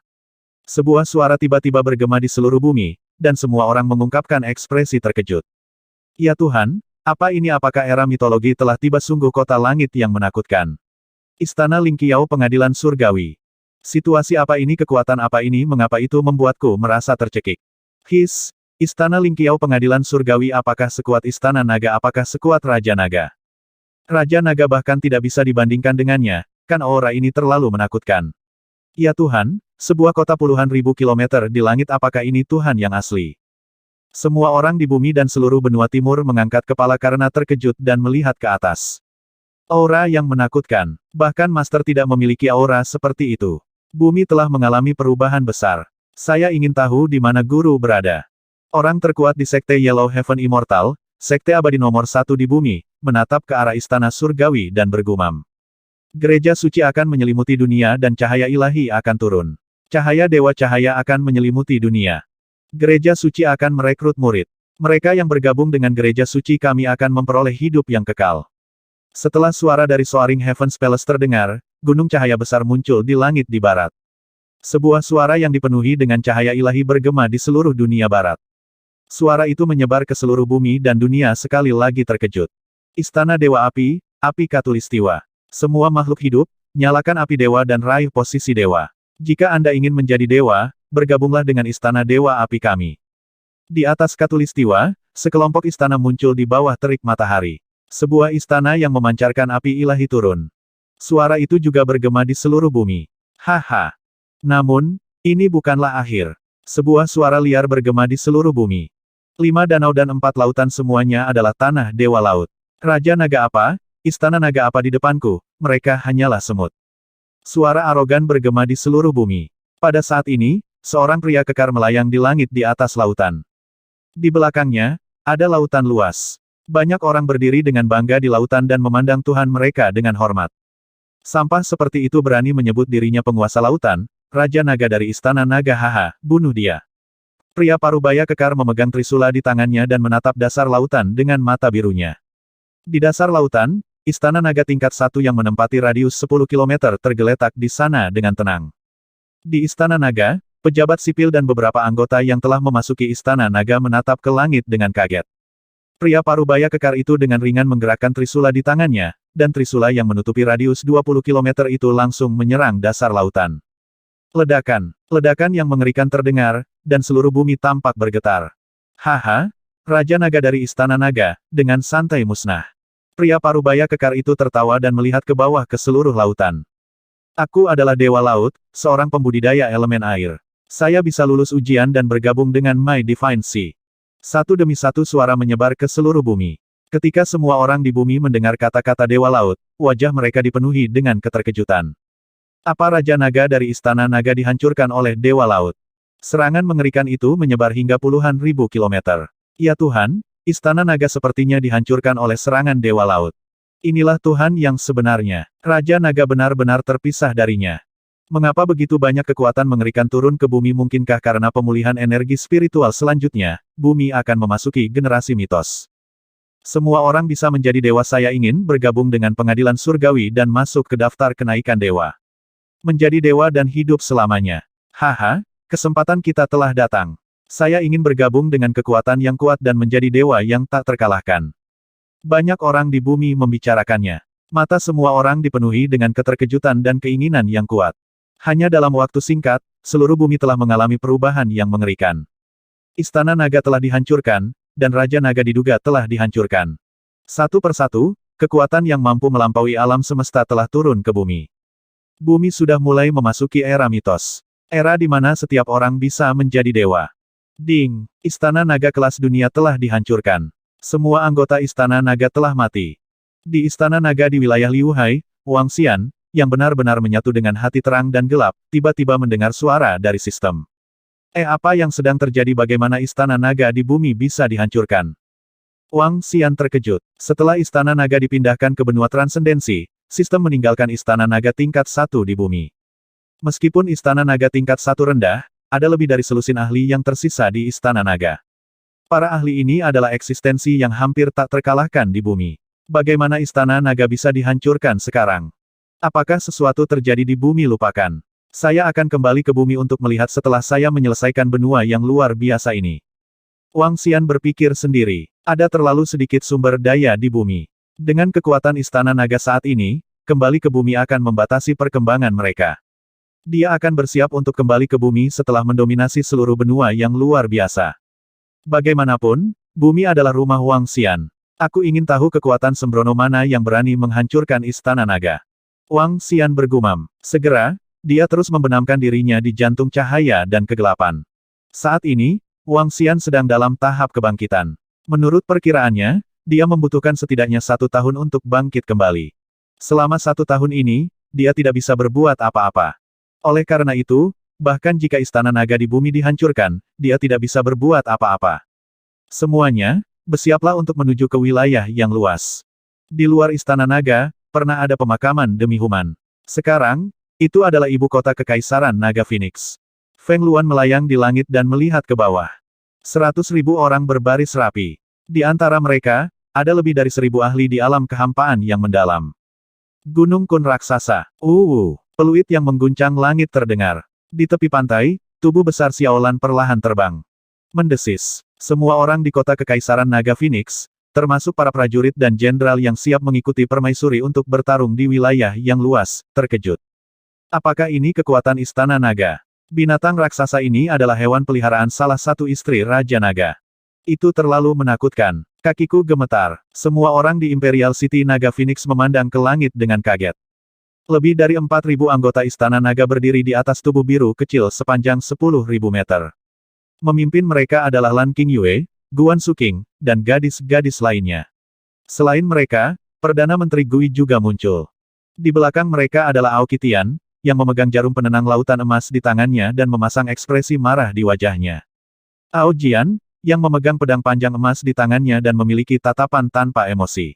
Sebuah suara tiba-tiba bergema di seluruh bumi, dan semua orang mengungkapkan ekspresi terkejut. Ya Tuhan, apa ini? Apakah era mitologi telah tiba? Sungguh kota langit yang menakutkan. Istana Ling Qiao Pengadilan Surgawi. Situasi apa ini? Kekuatan apa ini? Mengapa itu membuatku merasa tercekik? His, Istana Ling Qiao Pengadilan Surgawi. Apakah sekuat Istana Naga? Apakah sekuat Raja Naga? Raja Naga bahkan tidak bisa dibandingkan dengannya, kan aura ini terlalu menakutkan. Ya Tuhan, sebuah kota puluhan ribu kilometer di langit. Apakah ini Tuhan yang asli? Semua orang di bumi dan seluruh benua timur mengangkat kepala karena terkejut dan melihat ke atas. Aura yang menakutkan. Bahkan Master tidak memiliki aura seperti itu. Bumi telah mengalami perubahan besar. Saya ingin tahu di mana guru berada. Orang terkuat di Sekte Yellow Heaven Immortal, Sekte abadi nomor 1 di bumi, menatap ke arah Istana Surgawi dan bergumam. Gereja suci akan menyelimuti dunia dan cahaya ilahi akan turun. Cahaya dewa cahaya akan menyelimuti dunia. Gereja suci akan merekrut murid. Mereka yang bergabung dengan gereja suci kami akan memperoleh hidup yang kekal. Setelah suara dari Soaring Heavens Palace terdengar, gunung cahaya besar muncul di langit di barat. Sebuah suara yang dipenuhi dengan cahaya ilahi bergema di seluruh dunia barat. Suara itu menyebar ke seluruh bumi dan dunia sekali lagi terkejut. Istana Dewa Api, Api Katulistiwa. Semua makhluk hidup, nyalakan api dewa dan raih posisi dewa. Jika Anda ingin menjadi dewa, bergabunglah dengan Istana Dewa Api kami. Di atas Katulistiwa, sekelompok istana muncul di bawah terik matahari. Sebuah istana yang memancarkan api ilahi turun. Suara itu juga bergema di seluruh bumi. Haha. Namun, ini bukanlah akhir. Sebuah suara liar bergema di seluruh bumi. 5 danau dan 4 lautan semuanya adalah tanah dewa laut. Raja Naga apa? Istana Naga apa di depanku? Mereka hanyalah semut. Suara arogan bergema di seluruh bumi. Pada saat ini, seorang pria kekar melayang di langit di atas lautan. Di belakangnya, ada lautan luas. Banyak orang berdiri dengan bangga di lautan dan memandang Tuhan mereka dengan hormat. Sampah seperti itu berani menyebut dirinya penguasa lautan, Raja Naga dari Istana Naga. Haha, bunuh dia. Pria parubaya kekar memegang trisula di tangannya dan menatap dasar lautan dengan mata birunya. Di dasar lautan, Istana Naga tingkat 1 yang menempati radius 10 km tergeletak di sana dengan tenang. Di Istana Naga, pejabat sipil dan beberapa anggota yang telah memasuki Istana Naga menatap ke langit dengan kaget. Pria parubaya kekar itu dengan ringan menggerakkan trisula di tangannya, dan trisula yang menutupi radius 20 km itu langsung menyerang dasar lautan. Ledakan. Ledakan yang mengerikan terdengar, dan seluruh bumi tampak bergetar. Haha, Raja Naga dari Istana Naga, dengan santai musnah. Pria parubaya kekar itu tertawa dan melihat ke bawah ke seluruh lautan. Aku adalah Dewa Laut, seorang pembudidaya elemen air. Saya bisa lulus ujian dan bergabung dengan My Divine Sea. Satu demi satu suara menyebar ke seluruh bumi. Ketika semua orang di bumi mendengar kata-kata Dewa Laut, wajah mereka dipenuhi dengan keterkejutan. Apa Raja Naga dari Istana Naga dihancurkan oleh Dewa Laut? Serangan mengerikan itu menyebar hingga puluhan ribu kilometer. Ya Tuhan, Istana Naga sepertinya dihancurkan oleh serangan Dewa Laut. Inilah Tuhan yang sebenarnya. Raja Naga benar-benar terpisah darinya. Mengapa begitu banyak kekuatan mengerikan turun ke bumi? Mungkinkah karena pemulihan energi spiritual selanjutnya, bumi akan memasuki generasi mitos? Semua orang bisa menjadi dewa. Saya ingin bergabung dengan pengadilan surgawi dan masuk ke daftar kenaikan dewa. Menjadi dewa dan hidup selamanya. Haha, kesempatan kita telah datang. Saya ingin bergabung dengan kekuatan yang kuat dan menjadi dewa yang tak terkalahkan. Banyak orang di bumi membicarakannya. Mata semua orang dipenuhi dengan keterkejutan dan keinginan yang kuat. Hanya dalam waktu singkat, seluruh bumi telah mengalami perubahan yang mengerikan. Istana Naga telah dihancurkan, dan Raja Naga diduga telah dihancurkan. Satu persatu, kekuatan yang mampu melampaui alam semesta telah turun ke bumi. Bumi sudah mulai memasuki era mitos. Era di mana setiap orang bisa menjadi dewa. Ding! Istana Naga kelas dunia telah dihancurkan. Semua anggota Istana Naga telah mati. Di Istana Naga di wilayah Liuhai, Wang Xian, yang benar-benar menyatu dengan hati terang dan gelap, tiba-tiba mendengar suara dari sistem. Apa yang sedang terjadi? Bagaimana Istana Naga di bumi bisa dihancurkan? Wang Xian terkejut. Setelah Istana Naga dipindahkan ke benua transendensi, sistem meninggalkan Istana Naga tingkat 1 di bumi. Meskipun Istana Naga tingkat 1 rendah, ada lebih dari selusin ahli yang tersisa di Istana Naga. Para ahli ini adalah eksistensi yang hampir tak terkalahkan di bumi. Bagaimana Istana Naga bisa dihancurkan sekarang? Apakah sesuatu terjadi di bumi? Lupakan. Saya akan kembali ke bumi untuk melihat setelah saya menyelesaikan benua yang luar biasa ini. Wang Xian berpikir sendiri. Ada terlalu sedikit sumber daya di bumi. Dengan kekuatan Istana Naga saat ini, kembali ke bumi akan membatasi perkembangan mereka. Dia akan bersiap untuk kembali ke bumi setelah mendominasi seluruh benua yang luar biasa. Bagaimanapun, bumi adalah rumah Wang Xian. Aku ingin tahu kekuatan sembrono mana yang berani menghancurkan Istana Naga. Wang Xian bergumam. Segera, dia terus membenamkan dirinya di jantung cahaya dan kegelapan. Saat ini, Wang Xian sedang dalam tahap kebangkitan. Menurut perkiraannya, dia membutuhkan setidaknya 1 tahun untuk bangkit kembali. Selama 1 tahun ini, dia tidak bisa berbuat apa-apa. Oleh karena itu, bahkan jika Istana Naga di bumi dihancurkan, dia tidak bisa berbuat apa-apa. Semuanya, bersiaplah untuk menuju ke wilayah yang luas. Di luar Istana Naga, pernah ada pemakaman demi Human. Sekarang, itu adalah ibu kota Kekaisaran Naga Phoenix. Feng Luan melayang di langit dan melihat ke bawah. 100.000 orang berbaris rapi. Di antara mereka, ada lebih dari 1.000 ahli di alam kehampaan yang mendalam. Gunung Kun Raksasa. Peluit yang mengguncang langit terdengar. Di tepi pantai, tubuh besar Xiaolan perlahan terbang. Mendesis. Semua orang di kota Kekaisaran Naga Phoenix, termasuk para prajurit dan jenderal yang siap mengikuti permaisuri untuk bertarung di wilayah yang luas, terkejut. Apakah ini kekuatan Istana Naga? Binatang raksasa ini adalah hewan peliharaan salah satu istri Raja Naga. Itu terlalu menakutkan. Kakiku gemetar. Semua orang di Imperial City Naga Phoenix memandang ke langit dengan kaget. Lebih dari 4.000 anggota Istana Naga berdiri di atas tubuh biru kecil sepanjang 10.000 meter. Memimpin mereka adalah Lan Qingyue, Guan Suking, dan gadis-gadis lainnya. Selain mereka, Perdana Menteri Gui juga muncul. Di belakang mereka adalah Aoki Tian, yang memegang jarum penenang lautan emas di tangannya dan memasang ekspresi marah di wajahnya. Ao Jian, yang memegang pedang panjang emas di tangannya dan memiliki tatapan tanpa emosi.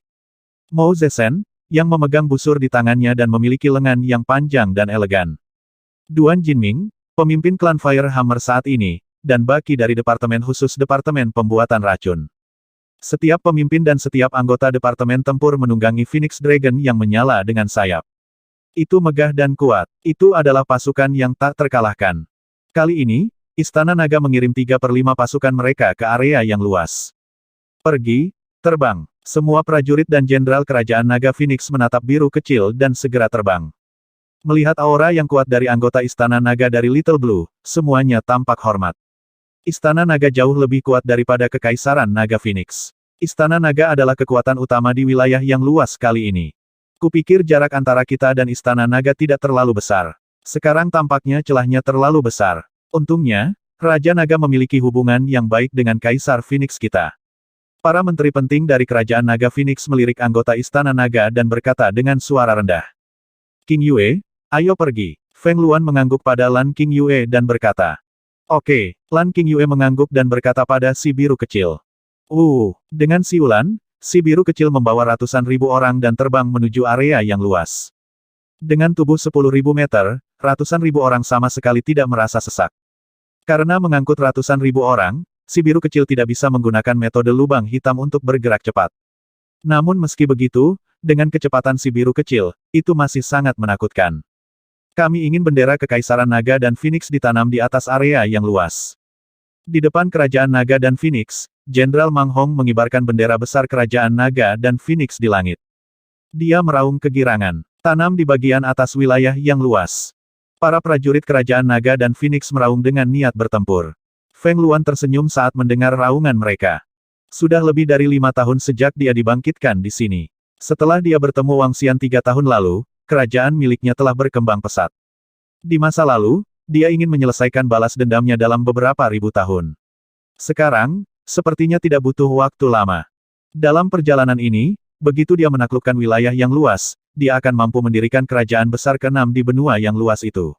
Mou Zesen, yang memegang busur di tangannya dan memiliki lengan yang panjang dan elegan. Duan Jinming, pemimpin klan Fire Hammer saat ini, dan Baki dari Departemen Khusus Departemen Pembuatan Racun. Setiap pemimpin dan setiap anggota Departemen Tempur menunggangi Phoenix Dragon yang menyala dengan sayap. Itu megah dan kuat. Itu adalah pasukan yang tak terkalahkan. Kali ini, Istana Naga mengirim 3/5 pasukan mereka ke area yang luas. Pergi, terbang. Semua prajurit dan jenderal kerajaan Naga Phoenix menatap biru kecil dan segera terbang. Melihat aura yang kuat dari anggota Istana Naga dari Little Blue, semuanya tampak hormat. Istana Naga jauh lebih kuat daripada Kekaisaran Naga Phoenix. Istana Naga adalah kekuatan utama di wilayah yang luas kali ini. Kupikir jarak antara kita dan Istana Naga tidak terlalu besar. Sekarang tampaknya celahnya terlalu besar. Untungnya, Raja Naga memiliki hubungan yang baik dengan Kaisar Phoenix kita. Para menteri penting dari Kerajaan Naga Phoenix melirik anggota Istana Naga dan berkata dengan suara rendah. Qingyue, ayo pergi. Feng Luan mengangguk pada Lan Qingyue dan berkata. Oke, Lan Qingyue mengangguk dan berkata pada si biru kecil. Dengan siulan, si biru kecil membawa ratusan ribu orang dan terbang menuju area yang luas. Dengan tubuh 10.000 meter, ratusan ribu orang sama sekali tidak merasa sesak. Karena mengangkut ratusan ribu orang, si biru kecil tidak bisa menggunakan metode lubang hitam untuk bergerak cepat. Namun meski begitu, dengan kecepatan si biru kecil, itu masih sangat menakutkan. Kami ingin bendera Kekaisaran Naga dan Phoenix ditanam di atas area yang luas. Di depan Kerajaan Naga dan Phoenix, Jenderal Mang Hong mengibarkan bendera besar Kerajaan Naga dan Phoenix di langit. Dia meraung kegirangan. Tanam di bagian atas wilayah yang luas. Para prajurit Kerajaan Naga dan Phoenix meraung dengan niat bertempur. Feng Luan tersenyum saat mendengar raungan mereka. Sudah lebih dari 5 tahun sejak dia dibangkitkan di sini. Setelah dia bertemu Wang Xian 3 tahun lalu, kerajaan miliknya telah berkembang pesat. Di masa lalu, dia ingin menyelesaikan balas dendamnya dalam beberapa ribu tahun. Sekarang, sepertinya tidak butuh waktu lama. Dalam perjalanan ini, begitu dia menaklukkan wilayah yang luas, dia akan mampu mendirikan kerajaan besar ke-6 di benua yang luas itu.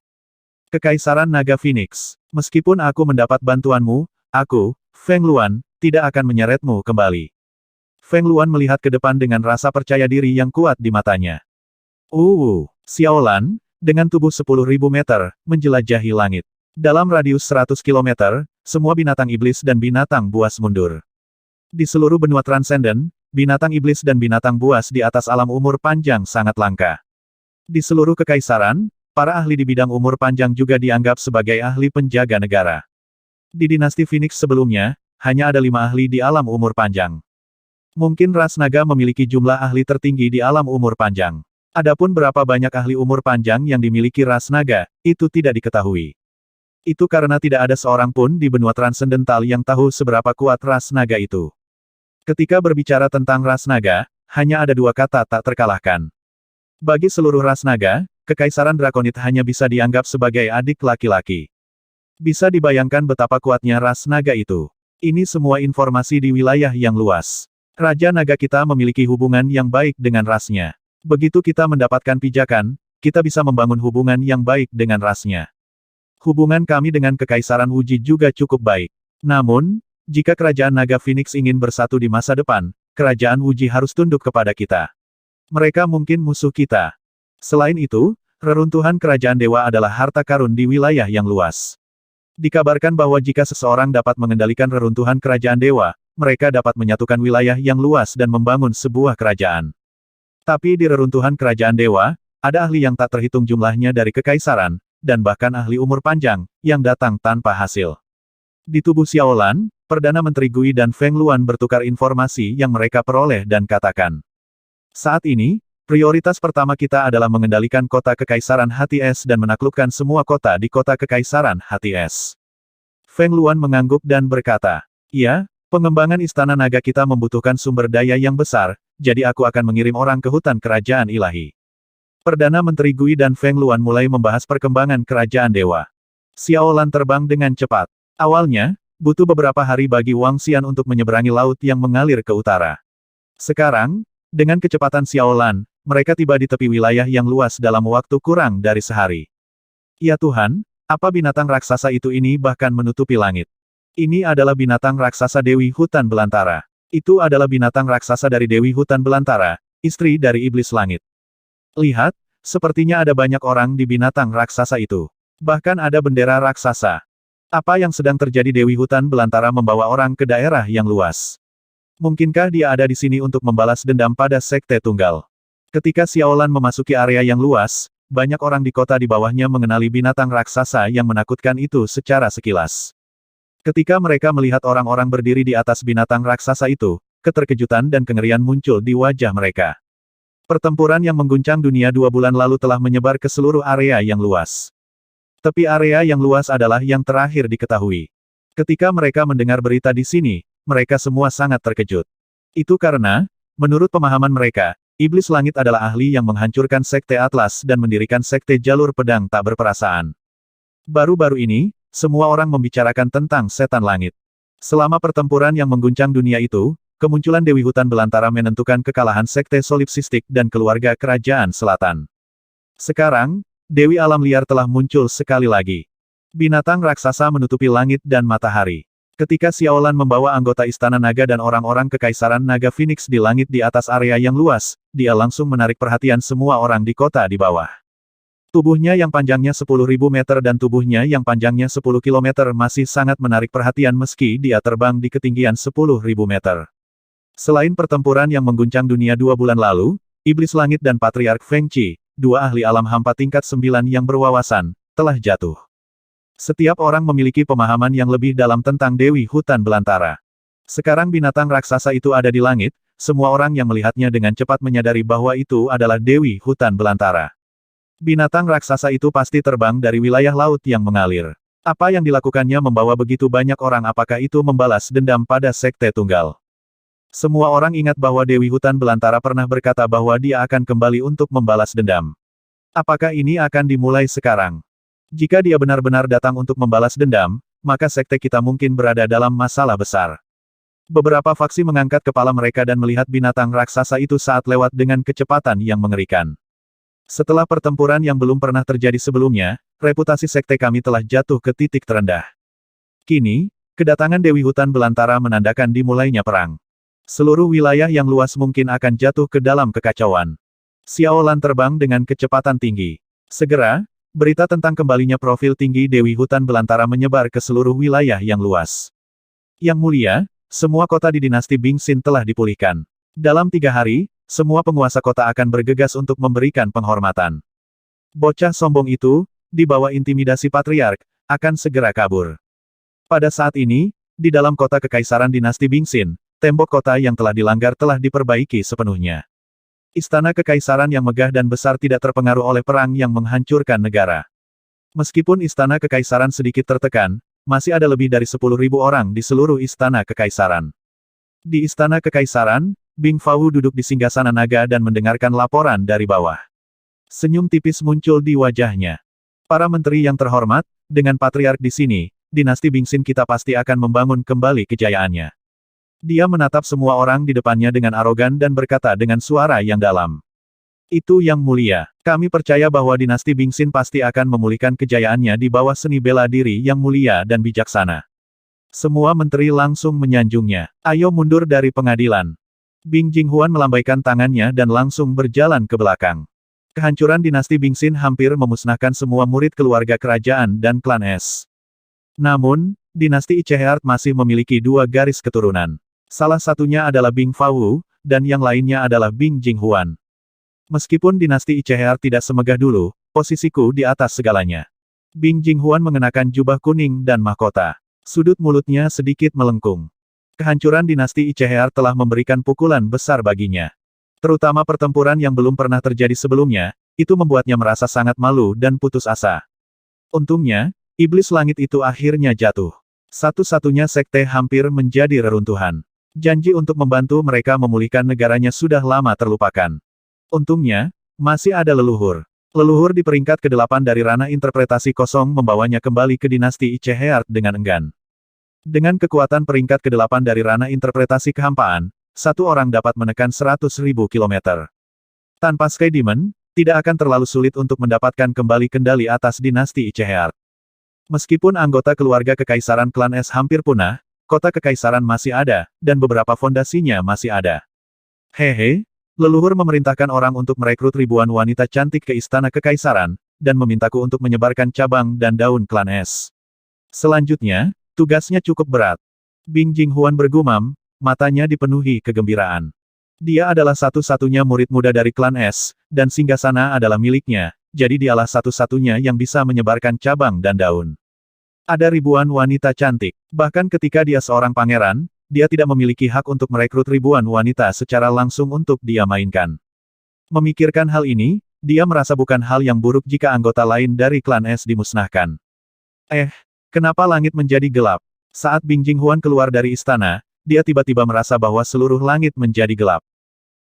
Kekaisaran Naga Phoenix, meskipun aku mendapat bantuanmu, aku, Feng Luan, tidak akan menyeretmu kembali. Feng Luan melihat ke depan dengan rasa percaya diri yang kuat di matanya. Xiaolan, Dengan tubuh 10.000 meter, menjelajahi langit. Dalam radius 100 kilometer, semua binatang iblis dan binatang buas mundur. Di seluruh benua Transcendent, binatang iblis dan binatang buas di atas alam umur panjang sangat langka. Di seluruh kekaisaran, para ahli di bidang umur panjang juga dianggap sebagai ahli penjaga negara. Di dinasti Phoenix sebelumnya, hanya ada 5 ahli di alam umur panjang. Mungkin ras naga memiliki jumlah ahli tertinggi di alam umur panjang. Adapun berapa banyak ahli umur panjang yang dimiliki ras naga, itu tidak diketahui. Itu karena tidak ada seorang pun di benua transendental yang tahu seberapa kuat ras naga itu. Ketika berbicara tentang ras naga, hanya ada 2 kata tak terkalahkan. Bagi seluruh ras naga, Kekaisaran Drakonid hanya bisa dianggap sebagai adik laki-laki. Bisa dibayangkan betapa kuatnya ras naga itu. Ini semua informasi di wilayah yang luas. Raja naga kita memiliki hubungan yang baik dengan rasnya. Begitu kita mendapatkan pijakan, kita bisa membangun hubungan yang baik dengan rasnya. Hubungan kami dengan Kekaisaran Wuji juga cukup baik. Namun, jika Kerajaan Naga Phoenix ingin bersatu di masa depan, Kerajaan Wuji harus tunduk kepada kita. Mereka mungkin musuh kita. Selain itu, reruntuhan Kerajaan Dewa adalah harta karun di wilayah yang luas. Dikabarkan bahwa jika seseorang dapat mengendalikan reruntuhan Kerajaan Dewa, mereka dapat menyatukan wilayah yang luas dan membangun sebuah kerajaan. Tapi di reruntuhan Kerajaan Dewa, ada ahli yang tak terhitung jumlahnya dari Kekaisaran, dan bahkan ahli umur panjang, yang datang tanpa hasil. Di tubuh Xiaolan, Perdana Menteri Gui dan Feng Luan bertukar informasi yang mereka peroleh dan katakan. Saat ini, prioritas pertama kita adalah mengendalikan kota Kekaisaran Hati Es dan menaklukkan semua kota di kota Kekaisaran Hati Es. Feng Luan mengangguk dan berkata, "Ya, pengembangan Istana Naga kita membutuhkan sumber daya yang besar, jadi aku akan mengirim orang ke hutan Kerajaan Ilahi." Perdana Menteri Gui dan Feng Luan mulai membahas perkembangan Kerajaan Dewa. Xiaolan terbang dengan cepat. Awalnya, butuh beberapa hari bagi Wang Xian untuk menyeberangi laut yang mengalir ke utara. Sekarang, dengan kecepatan Xiaolan, mereka tiba di tepi wilayah yang luas dalam waktu kurang dari sehari. Ya Tuhan, apa binatang raksasa itu ini bahkan menutupi langit? Ini adalah binatang raksasa Dewi Hutan Belantara. Itu adalah binatang raksasa dari Dewi Hutan Belantara, istri dari Iblis Langit. Lihat, sepertinya ada banyak orang di binatang raksasa itu. Bahkan ada bendera raksasa. Apa yang sedang terjadi? Dewi Hutan Belantara membawa orang ke daerah yang luas. Mungkinkah dia ada di sini untuk membalas dendam pada Sekte Tunggal? Ketika Xiaolan memasuki area yang luas, banyak orang di kota di bawahnya mengenali binatang raksasa yang menakutkan itu secara sekilas. Ketika mereka melihat orang-orang berdiri di atas binatang raksasa itu, keterkejutan dan kengerian muncul di wajah mereka. Pertempuran yang mengguncang dunia 2 bulan lalu telah menyebar ke seluruh area yang luas. Tepi area yang luas adalah yang terakhir diketahui. Ketika mereka mendengar berita di sini, mereka semua sangat terkejut. Itu karena, menurut pemahaman mereka, Iblis Langit adalah ahli yang menghancurkan Sekte Atlas dan mendirikan Sekte Jalur Pedang Tak Berperasaan. Baru-baru ini, semua orang membicarakan tentang Setan Langit. Selama pertempuran yang mengguncang dunia itu, kemunculan Dewi Hutan Belantara menentukan kekalahan Sekte Solipsistik dan keluarga Kerajaan Selatan. Sekarang, Dewi Alam Liar telah muncul sekali lagi. Binatang raksasa menutupi langit dan matahari. Ketika Xiaolan membawa anggota Istana Naga dan orang-orang Kekaisaran Naga Phoenix di langit di atas area yang luas, dia langsung menarik perhatian semua orang di kota di bawah. Tubuhnya yang panjangnya 10.000 meter dan tubuhnya yang panjangnya 10 km masih sangat menarik perhatian meski dia terbang di ketinggian 10.000 meter. Selain pertempuran yang mengguncang dunia 2 bulan lalu, Iblis Langit dan Patriark Feng Qi, 2 ahli alam hampa tingkat 9 yang berwawasan, telah jatuh. Setiap orang memiliki pemahaman yang lebih dalam tentang Dewi Hutan Belantara. Sekarang binatang raksasa itu ada di langit, semua orang yang melihatnya dengan cepat menyadari bahwa itu adalah Dewi Hutan Belantara. Binatang raksasa itu pasti terbang dari wilayah laut yang mengalir. Apa yang dilakukannya membawa begitu banyak orang? Apakah itu membalas dendam pada Sekte Tunggal? Semua orang ingat bahwa Dewi Hutan Belantara pernah berkata bahwa dia akan kembali untuk membalas dendam. Apakah ini akan dimulai sekarang? Jika dia benar-benar datang untuk membalas dendam, maka sekte kita mungkin berada dalam masalah besar. Beberapa faksi mengangkat kepala mereka dan melihat binatang raksasa itu saat lewat dengan kecepatan yang mengerikan. Setelah pertempuran yang belum pernah terjadi sebelumnya, reputasi sekte kami telah jatuh ke titik terendah. Kini, kedatangan Dewi Hutan Belantara menandakan dimulainya perang. Seluruh wilayah yang luas mungkin akan jatuh ke dalam kekacauan. Xiaolan terbang dengan kecepatan tinggi. Segera, berita tentang kembalinya profil tinggi Dewi Hutan Belantara menyebar ke seluruh wilayah yang luas. Yang mulia, semua kota di dinasti Bingxin telah dipulihkan. Dalam 3 hari, semua penguasa kota akan bergegas untuk memberikan penghormatan. Bocah sombong itu, di bawah intimidasi patriark, akan segera kabur. Pada saat ini, di dalam kota kekaisaran dinasti Bingxin, tembok kota yang telah dilanggar telah diperbaiki sepenuhnya. Istana kekaisaran yang megah dan besar tidak terpengaruh oleh perang yang menghancurkan negara. Meskipun istana kekaisaran sedikit tertekan, masih ada lebih dari 10.000 orang di seluruh istana kekaisaran. Di istana kekaisaran, Bing Fawu duduk di singgasana naga dan mendengarkan laporan dari bawah. Senyum tipis muncul di wajahnya. Para menteri yang terhormat, dengan patriark di sini, dinasti Bingxin kita pasti akan membangun kembali kejayaannya. Dia menatap semua orang di depannya dengan arogan dan berkata dengan suara yang dalam. Itu yang mulia. Kami percaya bahwa dinasti Bingxin pasti akan memulihkan kejayaannya di bawah seni bela diri yang mulia dan bijaksana. Semua menteri langsung menyanjungnya. Ayo mundur dari pengadilan. Bing Jinghuan melambaikan tangannya dan langsung berjalan ke belakang. Kehancuran dinasti Bingxin hampir memusnahkan semua murid keluarga kerajaan dan klan es. Namun, dinasti Icheheart masih memiliki 2 garis keturunan. Salah satunya adalah Bing Fawu, dan yang lainnya adalah Bing Jinghuan. Meskipun dinasti Icheheart tidak semegah dulu, posisiku di atas segalanya. Bing Jinghuan mengenakan jubah kuning dan mahkota. Sudut mulutnya sedikit melengkung. Kehancuran dinasti Icheheart telah memberikan pukulan besar baginya. Terutama pertempuran yang belum pernah terjadi sebelumnya, itu membuatnya merasa sangat malu dan putus asa. Untungnya, iblis langit itu akhirnya jatuh. Satu-satunya sekte hampir menjadi reruntuhan. Janji untuk membantu mereka memulihkan negaranya sudah lama terlupakan. Untungnya, masih ada leluhur. Leluhur di peringkat ke-8 dari ranah interpretasi kosong membawanya kembali ke dinasti Icheheart dengan enggan. Dengan kekuatan peringkat ke-8 dari ranah interpretasi kehampaan, satu orang dapat menekan 100.000 kilometer. Tanpa Sky Demon, tidak akan terlalu sulit untuk mendapatkan kembali kendali atas dinasti Icheheart. Meskipun anggota keluarga kekaisaran klan es hampir punah, kota kekaisaran masih ada, dan beberapa fondasinya masih ada. Hehe, leluhur memerintahkan orang untuk merekrut ribuan wanita cantik ke istana kekaisaran, dan memintaku untuk menyebarkan cabang dan daun klan es. Selanjutnya, tugasnya cukup berat. Bing Jinghuan bergumam, matanya dipenuhi kegembiraan. Dia adalah satu-satunya murid muda dari klan es, dan singgasana adalah miliknya, jadi dialah satu-satunya yang bisa menyebarkan cabang dan daun. Ada ribuan wanita cantik. Bahkan ketika dia seorang pangeran, dia tidak memiliki hak untuk merekrut ribuan wanita secara langsung untuk dia mainkan. Memikirkan hal ini, dia merasa bukan hal yang buruk jika anggota lain dari klan es dimusnahkan. Kenapa langit menjadi gelap? Saat Bing Jinghuan keluar dari istana, dia tiba-tiba merasa bahwa seluruh langit menjadi gelap.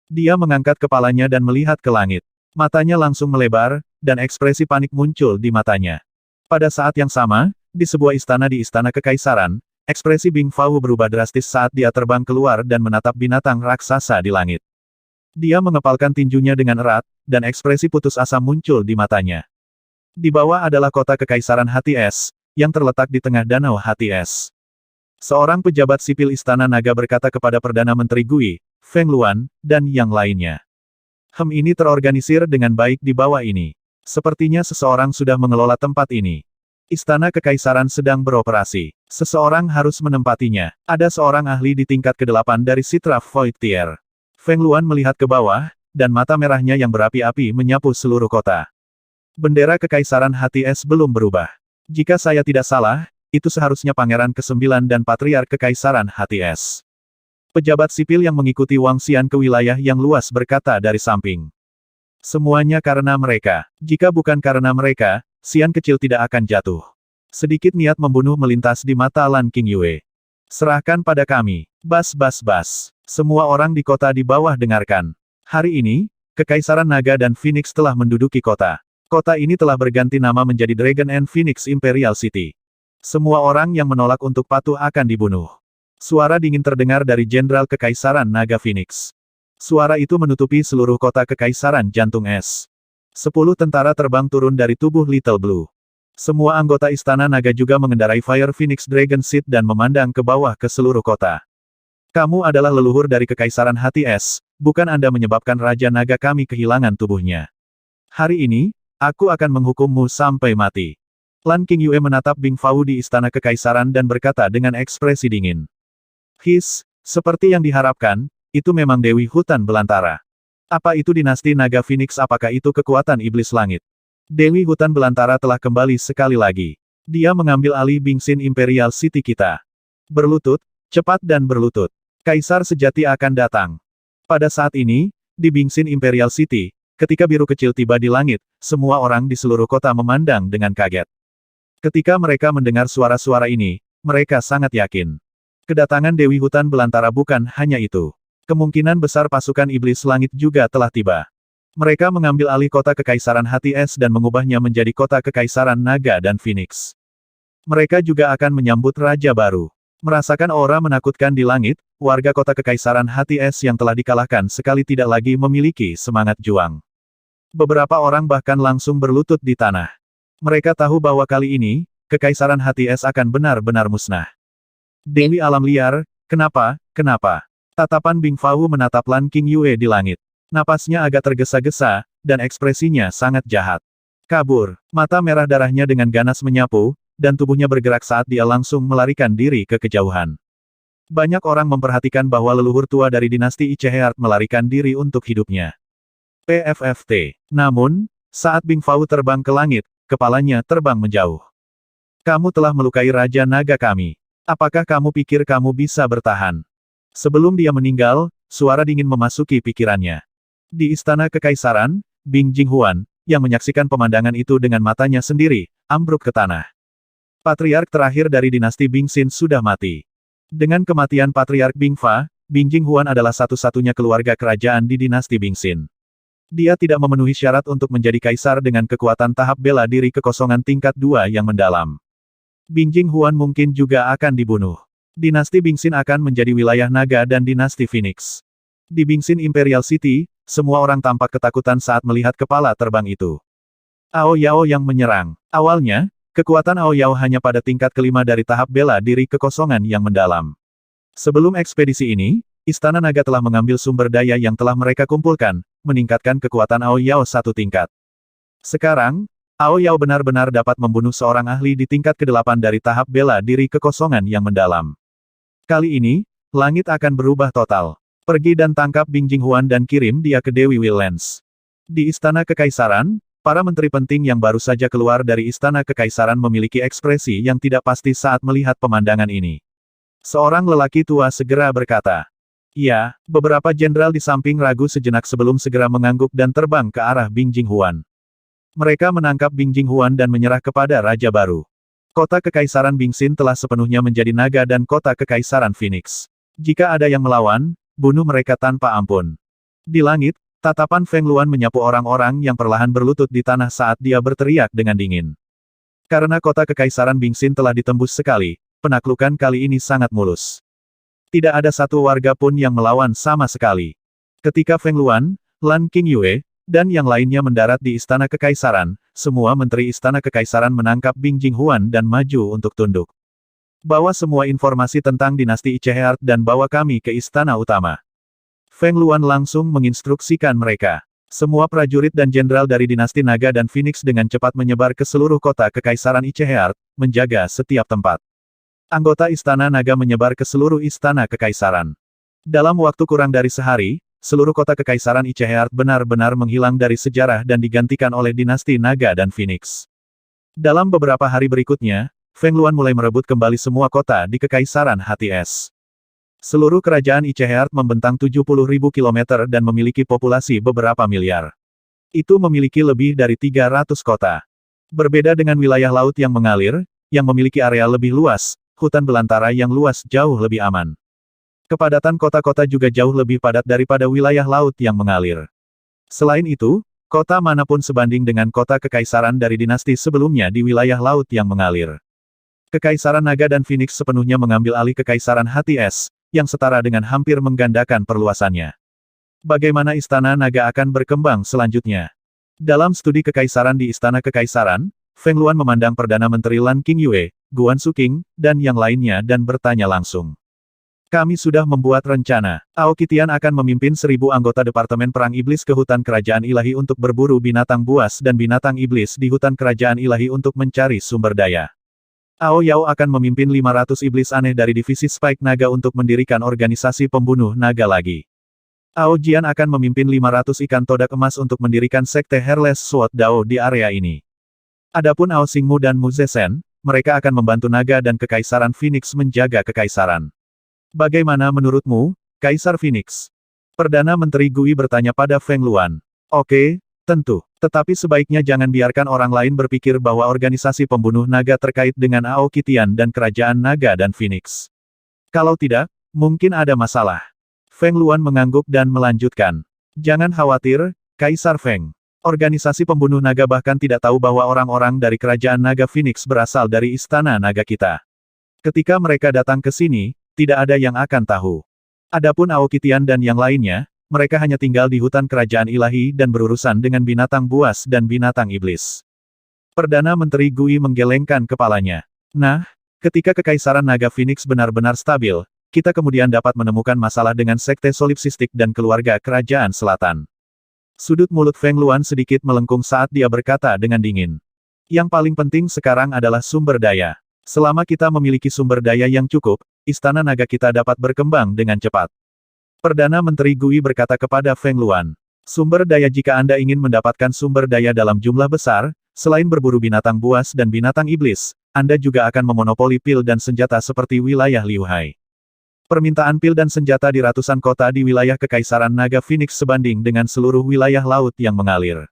Dia mengangkat kepalanya dan melihat ke langit. Matanya langsung melebar, dan ekspresi panik muncul di matanya. Pada saat yang sama, di sebuah istana di istana kekaisaran, ekspresi Bing Fawu berubah drastis saat dia terbang keluar dan menatap binatang raksasa di langit. Dia mengepalkan tinjunya dengan erat, dan ekspresi putus asa muncul di matanya. Di bawah adalah kota kekaisaran hati es, yang terletak di tengah danau hati es. Seorang pejabat sipil istana naga berkata kepada Perdana Menteri Gui, Feng Luan, dan yang lainnya. Ini terorganisir dengan baik di bawah ini. Sepertinya seseorang sudah mengelola tempat ini. Istana kekaisaran sedang beroperasi. Seseorang harus menempatinya. Ada seorang ahli di tingkat ke-8 dari Citra Void Tier. Feng Luan melihat ke bawah, dan mata merahnya yang berapi-api menyapu seluruh kota. Bendera kekaisaran hati es belum berubah. Jika saya tidak salah, itu seharusnya pangeran ke-9 dan patriark kekaisaran hati es. Pejabat sipil yang mengikuti Wang Xian ke wilayah yang luas berkata dari samping. Semuanya karena mereka. Jika bukan karena mereka, Xian kecil tidak akan jatuh. Sedikit niat membunuh melintas di mata Lan King Yue. Serahkan pada kami. Bas. Semua orang di kota di bawah dengarkan. Hari ini, Kekaisaran Naga dan Phoenix telah menduduki kota. Kota ini telah berganti nama menjadi Dragon and Phoenix Imperial City. Semua orang yang menolak untuk patuh akan dibunuh. Suara dingin terdengar dari Jenderal Kekaisaran Naga Phoenix. Suara itu menutupi seluruh kota Kekaisaran Jantung Es. 10 tentara terbang turun dari tubuh Little Blue. Semua anggota Istana Naga juga mengendarai Fire Phoenix Dragon Seed dan memandang ke bawah ke seluruh kota. Kamu adalah leluhur dari Kekaisaran Hati Es, bukan Anda menyebabkan Raja Naga kami kehilangan tubuhnya. Hari ini, Aku akan menghukummu sampai mati. Lan Qingyue menatap Bing Fao di Istana Kekaisaran dan berkata dengan ekspresi dingin. Seperti yang diharapkan, itu memang Dewi Hutan Belantara. Apa itu dinasti Naga Phoenix? Apakah itu kekuatan Iblis Langit? Dewi Hutan Belantara telah kembali sekali lagi. Dia mengambil alih Bingsin Imperial City kita. Berlutut, cepat dan berlutut. Kaisar sejati akan datang. Pada saat ini, di Bingsin Imperial City, ketika biru kecil tiba di langit, semua orang di seluruh kota memandang dengan kaget. Ketika mereka mendengar suara-suara ini, mereka sangat yakin. Kedatangan Dewi Hutan Belantara bukan hanya itu. Kemungkinan besar pasukan Iblis Langit juga telah tiba. Mereka mengambil alih kota Kekaisaran Hati Es dan mengubahnya menjadi kota Kekaisaran Naga dan Phoenix. Mereka juga akan menyambut Raja baru. Merasakan aura menakutkan di langit, warga kota Kekaisaran Hati Es yang telah dikalahkan sekali tidak lagi memiliki semangat juang. Beberapa orang bahkan langsung berlutut di tanah. Mereka tahu bahwa kali ini, Kekaisaran Hati Es akan benar-benar musnah. Dewi alam liar, kenapa? Tatapan Bing Fao menatap Lan Qingyue di langit. Napasnya agak tergesa-gesa, dan ekspresinya sangat jahat. Kabur, mata merah darahnya dengan ganas menyapu, dan tubuhnya bergerak saat dia langsung melarikan diri ke kejauhan. Banyak orang memperhatikan bahwa leluhur tua dari dinasti Icheheart melarikan diri untuk hidupnya. PFFT. Namun, saat Bing Fao terbang ke langit, kepalanya terbang menjauh. Kamu telah melukai Raja Naga kami. Apakah kamu pikir kamu bisa bertahan? Sebelum dia meninggal, suara dingin memasuki pikirannya. Di Istana Kekaisaran, Bing Jinghuan, yang menyaksikan pemandangan itu dengan matanya sendiri, ambruk ke tanah. Patriark terakhir dari dinasti Bingsin sudah mati. Dengan kematian Patriark Bing Fa, Bing Jinghuan adalah satu-satunya keluarga kerajaan di dinasti Bingsin. Dia tidak memenuhi syarat untuk menjadi kaisar dengan kekuatan tahap bela diri kekosongan tingkat 2 yang mendalam. Bing Jinghuan mungkin juga akan dibunuh. Dinasti Bingsin akan menjadi wilayah naga dan dinasti Phoenix. Di Bingsin Imperial City, semua orang tampak ketakutan saat melihat kepala terbang itu. Ao Yao yang menyerang. Awalnya, kekuatan Ao Yao hanya pada tingkat kelima dari tahap bela diri kekosongan yang mendalam. Sebelum ekspedisi ini, Istana Naga telah mengambil sumber daya yang telah mereka kumpulkan, meningkatkan kekuatan Ao Yao satu tingkat. Sekarang, Ao Yao benar-benar dapat membunuh seorang ahli di tingkat ke-8 dari tahap bela diri kekosongan yang mendalam. Kali ini, langit akan berubah total. Pergi dan tangkap Bing Jinghuan dan kirim dia ke Dewi Willens. Di Istana Kekaisaran, para menteri penting yang baru saja keluar dari Istana Kekaisaran memiliki ekspresi yang tidak pasti saat melihat pemandangan ini. Seorang lelaki tua segera berkata, "Ya," beberapa jenderal di samping ragu sejenak sebelum segera mengangguk dan terbang ke arah Bing Jinghuan. Mereka menangkap Bing Jinghuan dan menyerah kepada Raja baru. Kota Kekaisaran Bingsin telah sepenuhnya menjadi naga dan kota Kekaisaran Phoenix. Jika ada yang melawan, bunuh mereka tanpa ampun. Di langit, tatapan Feng Luan menyapu orang-orang yang perlahan berlutut di tanah saat dia berteriak dengan dingin. Karena kota Kekaisaran Bingsin telah ditembus sekali, penaklukan kali ini sangat mulus. Tidak ada satu warga pun yang melawan sama sekali. Ketika Feng Luan, Lan Qingyue, dan yang lainnya mendarat di Istana Kekaisaran, semua menteri Istana Kekaisaran menangkap Bing Jinghuan dan maju untuk tunduk. Bawa semua informasi tentang dinasti Icheheart dan bawa kami ke Istana Utama. Feng Luan langsung menginstruksikan mereka. Semua prajurit dan jenderal dari dinasti Naga dan Phoenix dengan cepat menyebar ke seluruh kota Kekaisaran Icheheart, menjaga setiap tempat. Anggota Istana Naga menyebar ke seluruh Istana Kekaisaran. Dalam waktu kurang dari sehari, seluruh kota Kekaisaran Icheheart benar-benar menghilang dari sejarah dan digantikan oleh dinasti Naga dan Phoenix. Dalam beberapa hari berikutnya, Feng Luan mulai merebut kembali semua kota di Kekaisaran Hati Es. Seluruh kerajaan Icheheart membentang 70.000 kilometer dan memiliki populasi beberapa miliar. Itu memiliki lebih dari 300 kota. Berbeda dengan wilayah laut yang mengalir, yang memiliki area lebih luas, hutan belantara yang luas jauh lebih aman. Kepadatan kota-kota juga jauh lebih padat daripada wilayah laut yang mengalir. Selain itu, kota manapun sebanding dengan kota kekaisaran dari dinasti sebelumnya di wilayah laut yang mengalir. Kekaisaran Naga dan Phoenix sepenuhnya mengambil alih Kekaisaran Hati Es, yang setara dengan hampir menggandakan perluasannya. Bagaimana Istana Naga akan berkembang selanjutnya? Dalam studi kekaisaran di Istana Kekaisaran, Feng Luan memandang Perdana Menteri Lan Qingyue, Guan Suking, dan yang lainnya dan bertanya langsung. Kami sudah membuat rencana. Aokitian akan memimpin 1000 anggota Departemen Perang Iblis ke hutan Kerajaan Ilahi untuk berburu binatang buas dan binatang iblis di hutan Kerajaan Ilahi untuk mencari sumber daya. Ao Yao akan memimpin 500 iblis aneh dari divisi Spike Naga untuk mendirikan organisasi pembunuh naga lagi. Ao Jian akan memimpin 500 ikan todak emas untuk mendirikan sekte Hairless Sword Dao di area ini. Adapun Ao Xingmu dan Mu Zesen, mereka akan membantu naga dan Kekaisaran Phoenix menjaga kekaisaran. Bagaimana menurutmu, Kaisar Phoenix? Perdana Menteri Gui bertanya pada Feng Luan. Oke, tentu. Tetapi sebaiknya jangan biarkan orang lain berpikir bahwa organisasi pembunuh naga terkait dengan Aokitian dan Kerajaan Naga dan Phoenix. Kalau tidak, mungkin ada masalah. Feng Luan mengangguk dan melanjutkan. Jangan khawatir, Kaisar Feng. Organisasi pembunuh naga bahkan tidak tahu bahwa orang-orang dari Kerajaan Naga Phoenix berasal dari Istana Naga kita. Ketika mereka datang ke sini, tidak ada yang akan tahu. Adapun Aokitian dan yang lainnya, mereka hanya tinggal di hutan Kerajaan Ilahi dan berurusan dengan binatang buas dan binatang iblis. Perdana Menteri Gui menggelengkan kepalanya. Nah, ketika Kekaisaran Naga Phoenix benar-benar stabil, kita kemudian dapat menemukan masalah dengan Sekte Solipsistik dan keluarga Kerajaan Selatan. Sudut mulut Feng Luan sedikit melengkung saat dia berkata dengan dingin. Yang paling penting sekarang adalah sumber daya. Selama kita memiliki sumber daya yang cukup, Istana Naga kita dapat berkembang dengan cepat. Perdana Menteri Gui berkata kepada Feng Luan. Sumber daya jika Anda ingin mendapatkan sumber daya dalam jumlah besar, selain berburu binatang buas dan binatang iblis, Anda juga akan memonopoli pil dan senjata seperti wilayah Liu Hai. Permintaan pil dan senjata di ratusan kota di wilayah Kekaisaran Naga Phoenix sebanding dengan seluruh wilayah laut yang mengalir.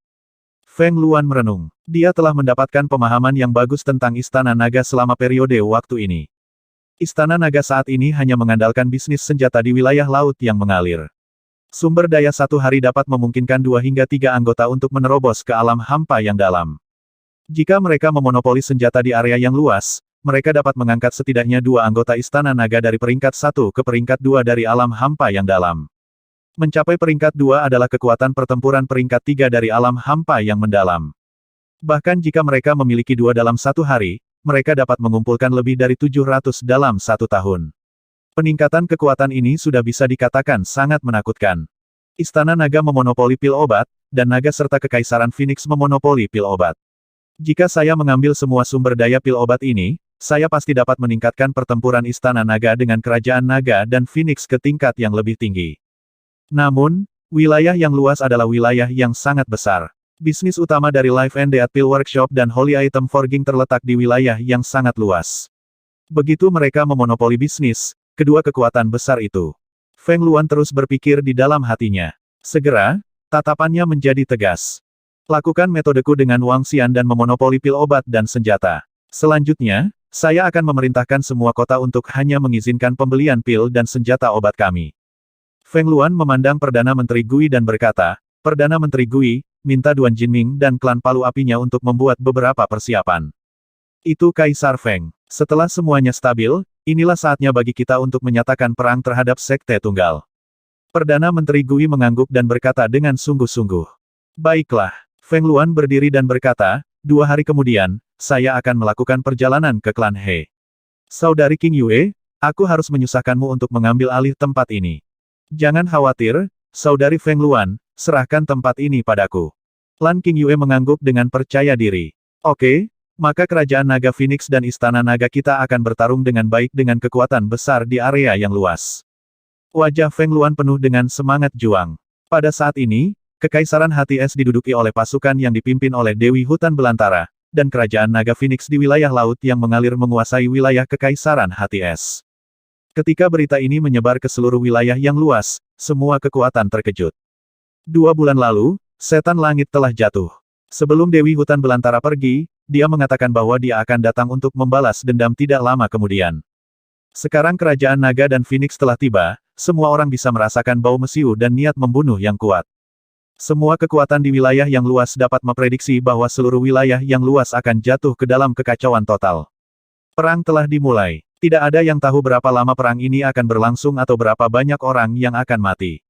Feng Luan merenung. Dia telah mendapatkan pemahaman yang bagus tentang Istana Naga selama periode waktu ini. Istana Naga saat ini hanya mengandalkan bisnis senjata di wilayah laut yang mengalir. Sumber daya satu hari dapat memungkinkan 2 hingga 3 anggota untuk menerobos ke alam hampa yang dalam. Jika mereka memonopoli senjata di area yang luas, mereka dapat mengangkat setidaknya 2 anggota Istana Naga dari peringkat 1 ke peringkat 2 dari alam hampa yang dalam. Mencapai peringkat 2 adalah kekuatan pertempuran peringkat 3 dari alam hampa yang mendalam. Bahkan jika mereka memiliki 2 dalam 1 hari, mereka dapat mengumpulkan lebih dari 700 dalam 1 tahun. Peningkatan kekuatan ini sudah bisa dikatakan sangat menakutkan. Istana Naga memonopoli pil obat, dan Naga serta Kekaisaran Phoenix memonopoli pil obat. Jika saya mengambil semua sumber daya pil obat ini, saya pasti dapat meningkatkan pertempuran Istana Naga dengan Kerajaan Naga dan Phoenix ke tingkat yang lebih tinggi. Namun, wilayah yang luas adalah wilayah yang sangat besar. Bisnis utama dari Life and Death Pill Workshop dan Holy Item Forging terletak di wilayah yang sangat luas. Begitu mereka memonopoli bisnis, kedua kekuatan besar itu. Feng Luan terus berpikir di dalam hatinya. Segera, tatapannya menjadi tegas. Lakukan metodeku dengan Wang Xian dan memonopoli pil obat dan senjata. Selanjutnya, saya akan memerintahkan semua kota untuk hanya mengizinkan pembelian pil dan senjata obat kami. Feng Luan memandang Perdana Menteri Gui dan berkata, Perdana Menteri Gui, minta Duan Jinming dan klan Palu Apinya untuk membuat beberapa persiapan. Itu Kaisar Feng. Setelah semuanya stabil, inilah saatnya bagi kita untuk menyatakan perang terhadap Sekte Tunggal. Perdana Menteri Gui mengangguk dan berkata dengan sungguh-sungguh. Baiklah. Feng Luan berdiri dan berkata, 2 hari kemudian, saya akan melakukan perjalanan ke klan He. Saudari King Yue, aku harus menyusahkanmu untuk mengambil alih tempat ini. Jangan khawatir, Saudari Feng Luan, serahkan tempat ini padaku. Lan King Yue mengangguk dengan percaya diri. Oke, maka Kerajaan Naga Phoenix dan Istana Naga kita akan bertarung dengan baik dengan kekuatan besar di area yang luas. Wajah Feng Luan penuh dengan semangat juang. Pada saat ini, Kekaisaran HTS diduduki oleh pasukan yang dipimpin oleh Dewi Hutan Belantara, dan Kerajaan Naga Phoenix di wilayah laut yang mengalir menguasai wilayah Kekaisaran HTS. Ketika berita ini menyebar ke seluruh wilayah yang luas, semua kekuatan terkejut. 2 bulan lalu, setan langit telah jatuh. Sebelum Dewi Hutan Belantara pergi, dia mengatakan bahwa dia akan datang untuk membalas dendam tidak lama kemudian. Sekarang Kerajaan Naga dan Phoenix telah tiba, semua orang bisa merasakan bau mesiu dan niat membunuh yang kuat. Semua kekuatan di wilayah yang luas dapat memprediksi bahwa seluruh wilayah yang luas akan jatuh ke dalam kekacauan total. Perang telah dimulai. Tidak ada yang tahu berapa lama perang ini akan berlangsung atau berapa banyak orang yang akan mati.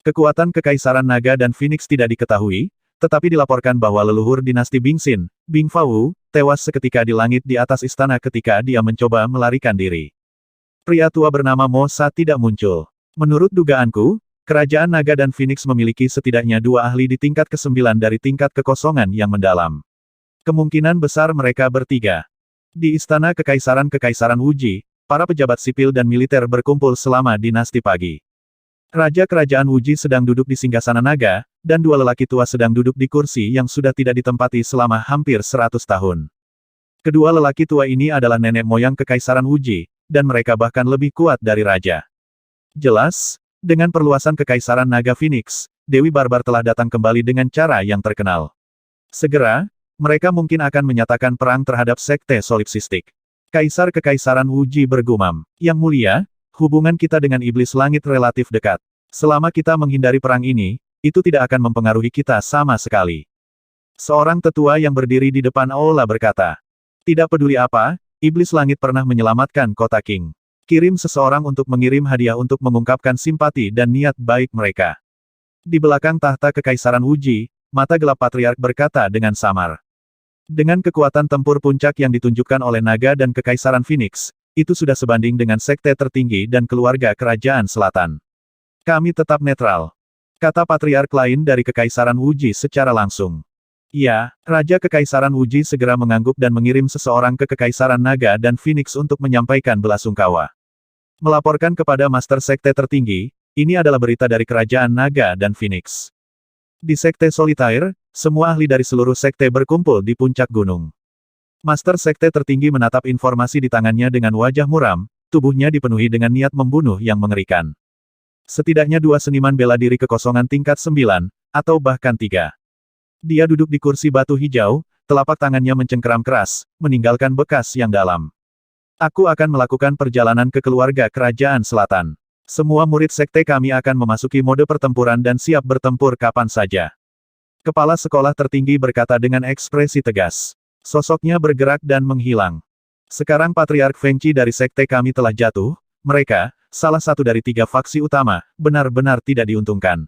Kekuatan Kekaisaran Naga dan Phoenix tidak diketahui, tetapi dilaporkan bahwa leluhur dinasti Bingxin, Bing Fau, tewas seketika di langit di atas istana ketika dia mencoba melarikan diri. Pria tua bernama Mosa tidak muncul. Menurut dugaanku, Kerajaan Naga dan Phoenix memiliki setidaknya 2 ahli di tingkat ke-9 dari tingkat kekosongan yang mendalam. Kemungkinan besar mereka bertiga. Di Istana Kekaisaran Wuji, para pejabat sipil dan militer berkumpul selama dinasti pagi. Raja Kerajaan Wuji sedang duduk di singgasana naga, dan 2 lelaki tua sedang duduk di kursi yang sudah tidak ditempati selama hampir 100 tahun. Kedua lelaki tua ini adalah nenek moyang Kekaisaran Wuji, dan mereka bahkan lebih kuat dari raja. Jelas, dengan perluasan Kekaisaran Naga Phoenix, Dewi Barbar telah datang kembali dengan cara yang terkenal. Segera, mereka mungkin akan menyatakan perang terhadap Sekte Solipsistik. Kaisar Kekaisaran Wuji bergumam, "Yang mulia, hubungan kita dengan iblis langit relatif dekat. Selama kita menghindari perang ini, itu tidak akan mempengaruhi kita sama sekali." Seorang tetua yang berdiri di depan aula berkata, "Tidak peduli apa, iblis langit pernah menyelamatkan kota King. Kirim seseorang untuk mengirim hadiah untuk mengungkapkan simpati dan niat baik mereka." Di belakang tahta Kekaisaran Wuji, mata gelap Patriark berkata dengan samar. Dengan kekuatan tempur puncak yang ditunjukkan oleh Naga dan Kekaisaran Phoenix, itu sudah sebanding dengan sekte tertinggi dan keluarga Kerajaan Selatan. "Kami tetap netral," kata Patriark lain dari Kekaisaran Wuji secara langsung. Ya, Raja Kekaisaran Wuji segera mengangguk dan mengirim seseorang ke Kekaisaran Naga dan Phoenix untuk menyampaikan belasungkawa. Melaporkan kepada Master Sekte tertinggi, ini adalah berita dari Kerajaan Naga dan Phoenix. Di Sekte Solitaire, semua ahli dari seluruh sekte berkumpul di puncak gunung. Master Sekte tertinggi menatap informasi di tangannya dengan wajah muram, tubuhnya dipenuhi dengan niat membunuh yang mengerikan. Setidaknya 2 seniman bela diri kekosongan tingkat 9, atau bahkan 3. Dia duduk di kursi batu hijau, telapak tangannya mencengkeram keras, meninggalkan bekas yang dalam. "Aku akan melakukan perjalanan ke keluarga Kerajaan Selatan. Semua murid sekte kami akan memasuki mode pertempuran dan siap bertempur kapan saja." Kepala sekolah tertinggi berkata dengan ekspresi tegas. Sosoknya bergerak dan menghilang. "Sekarang Patriark Fengqi dari sekte kami telah jatuh, mereka, salah satu dari 3 faksi utama, benar-benar tidak diuntungkan.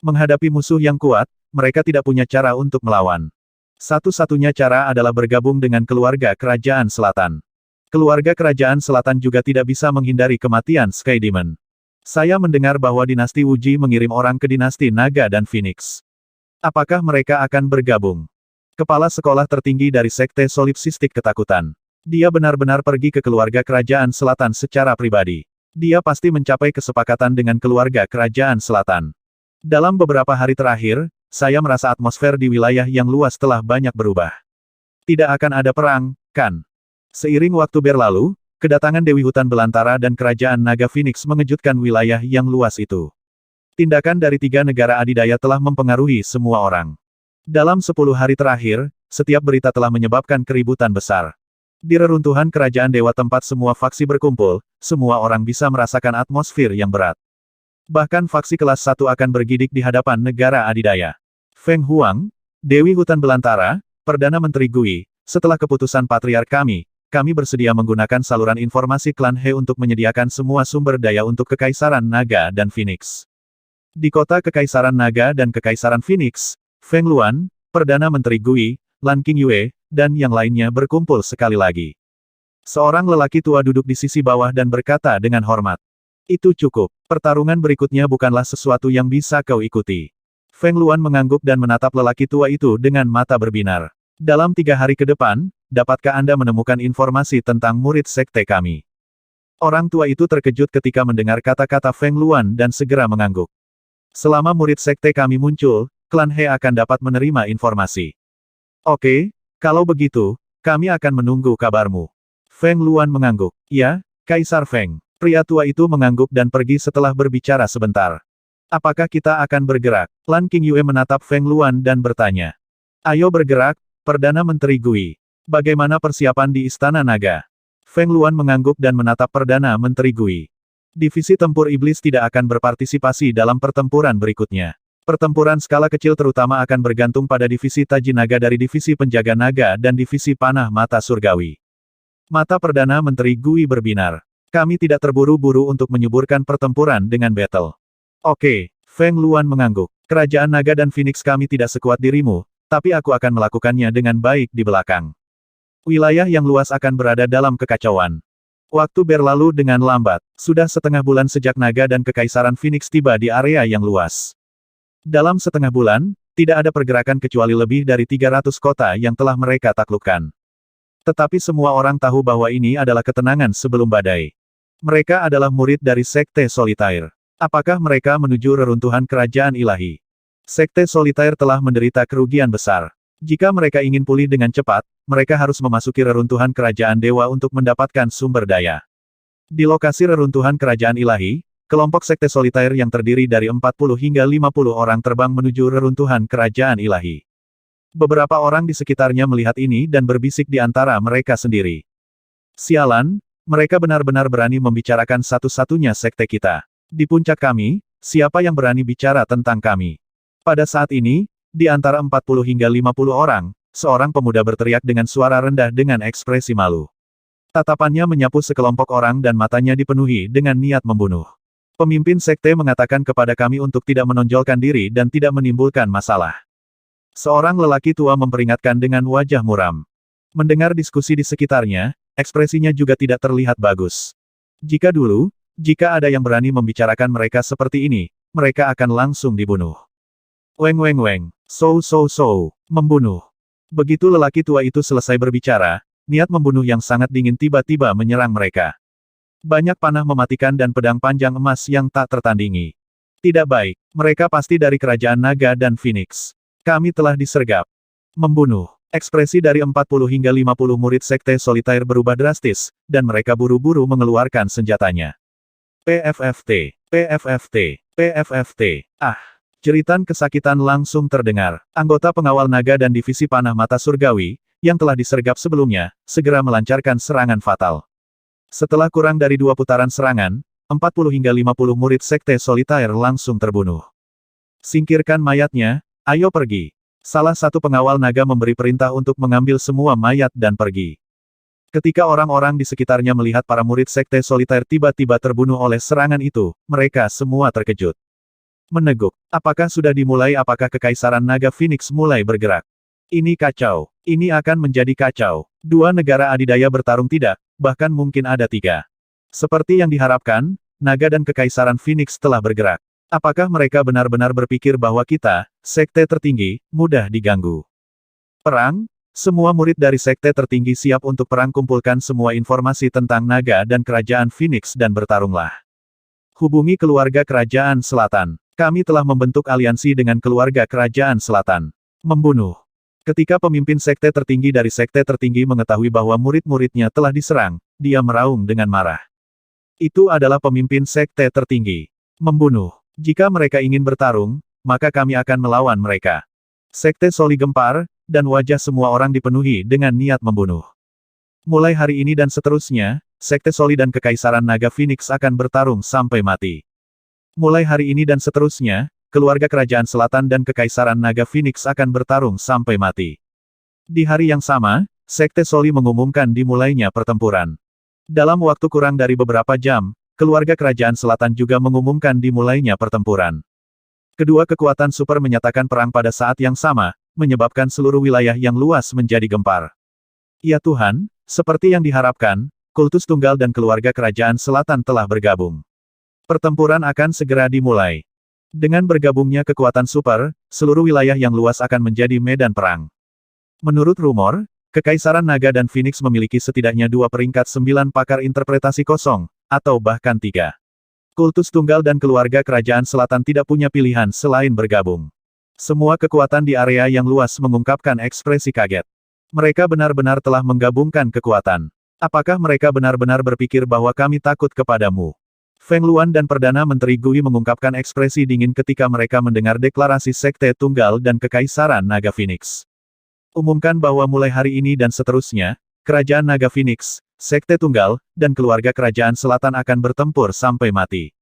Menghadapi musuh yang kuat, mereka tidak punya cara untuk melawan. Satu-satunya cara adalah bergabung dengan keluarga Kerajaan Selatan. Keluarga Kerajaan Selatan juga tidak bisa menghindari kematian Sky Demon. Saya mendengar bahwa dinasti Wuji mengirim orang ke dinasti Naga dan Phoenix. Apakah mereka akan bergabung?" Kepala sekolah tertinggi dari Sekte Solipsistik ketakutan. Dia benar-benar pergi ke keluarga Kerajaan Selatan secara pribadi. Dia pasti mencapai kesepakatan dengan keluarga Kerajaan Selatan. "Dalam beberapa hari terakhir, saya merasa atmosfer di wilayah yang luas telah banyak berubah. Tidak akan ada perang, kan?" Seiring waktu berlalu, kedatangan Dewi Hutan Belantara dan Kerajaan Naga Phoenix mengejutkan wilayah yang luas itu. Tindakan dari 3 negara adidaya telah mempengaruhi semua orang. Dalam 10 hari terakhir, setiap berita telah menyebabkan keributan besar. Di reruntuhan kerajaan dewa tempat semua faksi berkumpul, semua orang bisa merasakan atmosfer yang berat. Bahkan faksi kelas 1 akan bergidik di hadapan negara adidaya. "Feng Huang, Dewi Hutan Belantara, Perdana Menteri Gui, setelah keputusan Patriark kami bersedia menggunakan saluran informasi klan He untuk menyediakan semua sumber daya untuk Kekaisaran Naga dan Phoenix." Di kota Kekaisaran Naga dan Kekaisaran Phoenix, Feng Luan, Perdana Menteri Gui, Lan Qingyue, dan yang lainnya berkumpul sekali lagi. Seorang lelaki tua duduk di sisi bawah dan berkata dengan hormat, "Itu cukup. Pertarungan berikutnya bukanlah sesuatu yang bisa kau ikuti." Feng Luan mengangguk dan menatap lelaki tua itu dengan mata berbinar. "Dalam 3 hari ke depan, dapatkah Anda menemukan informasi tentang murid sekte kami?" Orang tua itu terkejut ketika mendengar kata-kata Feng Luan dan segera mengangguk. "Selama murid sekte kami muncul, klan He akan dapat menerima informasi." "Oke, kalau begitu, kami akan menunggu kabarmu." Feng Luan mengangguk. "Ya, Kaisar Feng." Pria tua itu mengangguk dan pergi setelah berbicara sebentar. "Apakah kita akan bergerak?" Lan Qingyue menatap Feng Luan dan bertanya. "Ayo bergerak, Perdana Menteri Gui. Bagaimana persiapan di Istana Naga?" Feng Luan mengangguk dan menatap Perdana Menteri Gui. "Divisi tempur iblis tidak akan berpartisipasi dalam pertempuran berikutnya. Pertempuran skala kecil terutama akan bergantung pada divisi Taji Naga dari divisi Penjaga Naga dan divisi Panah Mata Surgawi." Mata Perdana Menteri Gui berbinar. "Kami tidak terburu-buru untuk menyuburkan pertempuran dengan battle." "Oke." Feng Luan mengangguk. "Kerajaan Naga dan Phoenix kami tidak sekuat dirimu, tapi aku akan melakukannya dengan baik di belakang. Wilayah yang luas akan berada dalam kekacauan. Waktu berlalu dengan lambat. Sudah setengah bulan sejak naga dan kekaisaran Phoenix tiba di area yang luas. Dalam setengah bulan, tidak ada pergerakan kecuali lebih dari 300 kota yang telah mereka taklukkan. Tetapi semua orang tahu bahwa ini adalah ketenangan sebelum badai. Mereka adalah murid dari Sekte Solitaire. Apakah mereka menuju reruntuhan kerajaan ilahi? Sekte Solitaire telah menderita kerugian besar. Jika mereka ingin pulih dengan cepat, mereka harus memasuki reruntuhan kerajaan dewa untuk mendapatkan sumber daya. Di lokasi reruntuhan kerajaan ilahi, kelompok Sekte Solitaire yang terdiri dari 40 hingga 50 orang terbang menuju reruntuhan kerajaan ilahi. Beberapa orang di sekitarnya melihat ini dan berbisik di antara mereka sendiri. Sialan, mereka benar-benar berani membicarakan satu-satunya sekte kita. Di puncak kami, siapa yang berani bicara tentang kami? Pada saat ini, di antara 40 hingga 50 orang, seorang pemuda berteriak dengan suara rendah dengan ekspresi malu. Tatapannya menyapu sekelompok orang dan matanya dipenuhi dengan niat membunuh. Pemimpin sekte mengatakan kepada kami untuk tidak menonjolkan diri dan tidak menimbulkan masalah. Seorang lelaki tua memperingatkan dengan wajah muram. Mendengar diskusi di sekitarnya, ekspresinya juga tidak terlihat bagus. Jika ada yang berani membicarakan mereka seperti ini, mereka akan langsung dibunuh. Weng weng weng, membunuh. Begitu lelaki tua itu selesai berbicara, niat membunuh yang sangat dingin tiba-tiba menyerang mereka. Banyak panah mematikan dan pedang panjang emas yang tak tertandingi. Tidak baik, mereka pasti dari kerajaan naga dan Phoenix. Kami telah disergap. Membunuh. Ekspresi dari 40 hingga 50 murid Sekte Solitaire berubah drastis, dan mereka buru-buru mengeluarkan senjatanya. PFFT, PFFT, PFFT. Ah! Jeritan kesakitan langsung terdengar. Anggota pengawal naga dan divisi panah mata surgawi, yang telah disergap sebelumnya, segera melancarkan serangan fatal. Setelah kurang dari 2 putaran serangan, 40 hingga 50 murid Sekte Solitaire langsung terbunuh. Singkirkan mayatnya, ayo pergi. Salah satu pengawal naga memberi perintah untuk mengambil semua mayat dan pergi. Ketika orang-orang di sekitarnya melihat para murid Sekte Solitaire tiba-tiba terbunuh oleh serangan itu, mereka semua terkejut. Meneguk. Apakah sudah dimulai? Apakah kekaisaran naga Phoenix mulai bergerak? Ini kacau. Ini akan menjadi kacau. 2 negara adidaya bertarung tidak, bahkan mungkin ada 3. Seperti yang diharapkan, naga dan kekaisaran Phoenix telah bergerak. Apakah mereka benar-benar berpikir bahwa kita, sekte tertinggi, mudah diganggu? Perang? Semua murid dari sekte tertinggi siap untuk perang. Kumpulkan semua informasi tentang naga dan kerajaan Phoenix dan bertarunglah. Hubungi keluarga kerajaan selatan. Kami telah membentuk aliansi dengan keluarga kerajaan selatan. Membunuh. Ketika pemimpin sekte tertinggi dari sekte tertinggi mengetahui bahwa murid-muridnya telah diserang, dia meraung dengan marah. Itu adalah pemimpin sekte tertinggi. Membunuh. Jika mereka ingin bertarung, maka kami akan melawan mereka. Sekte Soli gempar, dan wajah semua orang dipenuhi dengan niat membunuh. Mulai hari ini dan seterusnya, Sekte Soli dan Kekaisaran Naga Phoenix akan bertarung sampai mati. Mulai hari ini dan seterusnya, keluarga Kerajaan Selatan dan Kekaisaran Naga Phoenix akan bertarung sampai mati. Di hari yang sama, Sekte Soli mengumumkan dimulainya pertempuran. Dalam waktu kurang dari beberapa jam, keluarga Kerajaan Selatan juga mengumumkan dimulainya pertempuran. Kedua kekuatan super menyatakan perang pada saat yang sama, menyebabkan seluruh wilayah yang luas menjadi gempar. Ya Tuhan, seperti yang diharapkan, Kultus Tunggal dan keluarga Kerajaan Selatan telah bergabung. Pertempuran akan segera dimulai. Dengan bergabungnya kekuatan super, seluruh wilayah yang luas akan menjadi medan perang. Menurut rumor, Kekaisaran Naga dan Phoenix memiliki setidaknya 2 peringkat 9 pakar interpretasi kosong, atau bahkan 3. Kultus Tunggal dan keluarga Kerajaan Selatan tidak punya pilihan selain bergabung. Semua kekuatan di area yang luas mengungkapkan ekspresi kaget. Mereka benar-benar telah menggabungkan kekuatan. Apakah mereka benar-benar berpikir bahwa kami takut kepadamu? Feng Luan dan Perdana Menteri Gui mengungkapkan ekspresi dingin ketika mereka mendengar deklarasi Sekte Tunggal dan Kekaisaran Naga Phoenix. Umumkan bahwa mulai hari ini dan seterusnya, Kerajaan Naga Phoenix, Sekte Tunggal, dan keluarga Kerajaan Selatan akan bertempur sampai mati.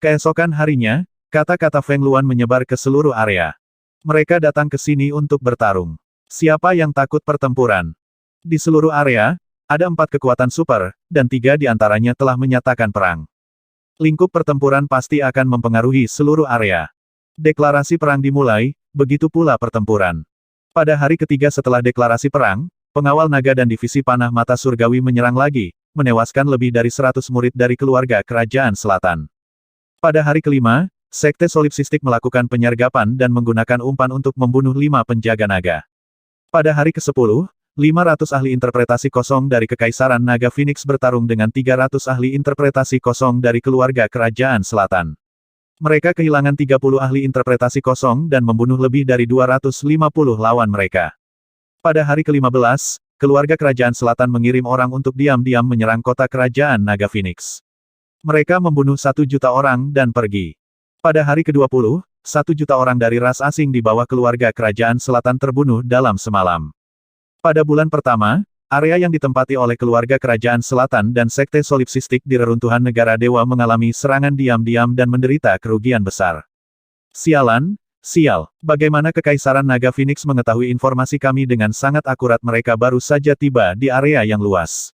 Keesokan harinya, kata-kata Feng Luan menyebar ke seluruh area. Mereka datang ke sini untuk bertarung. Siapa yang takut pertempuran? Di seluruh area, ada 4 kekuatan super, dan 3 di antaranya telah menyatakan perang. Lingkup pertempuran pasti akan mempengaruhi seluruh area. Deklarasi perang dimulai, begitu pula pertempuran. Pada hari ketiga setelah deklarasi perang, pengawal naga dan divisi panah mata surgawi menyerang lagi, menewaskan lebih dari 100 murid dari keluarga kerajaan selatan. Pada hari kelima, Sekte Solipsistik melakukan penyergapan dan menggunakan umpan untuk membunuh 5 penjaga naga. Pada hari ke-10, 500 ahli interpretasi kosong dari Kekaisaran Naga Phoenix bertarung dengan 300 ahli interpretasi kosong dari keluarga kerajaan selatan. Mereka kehilangan 30 ahli interpretasi kosong dan membunuh lebih dari 250 lawan mereka. Pada hari ke-15, keluarga kerajaan selatan mengirim orang untuk diam-diam menyerang kota kerajaan Naga Phoenix. Mereka membunuh 1 juta orang dan pergi. Pada hari ke-20, 1 juta orang dari ras asing di bawah keluarga kerajaan selatan terbunuh dalam semalam. Pada bulan pertama, area yang ditempati oleh keluarga kerajaan selatan dan sekte solipsistik di reruntuhan negara dewa mengalami serangan diam-diam dan menderita kerugian besar. Sialan, sial, bagaimana Kekaisaran Naga Phoenix mengetahui informasi kami dengan sangat akurat? Mereka baru saja tiba di area yang luas.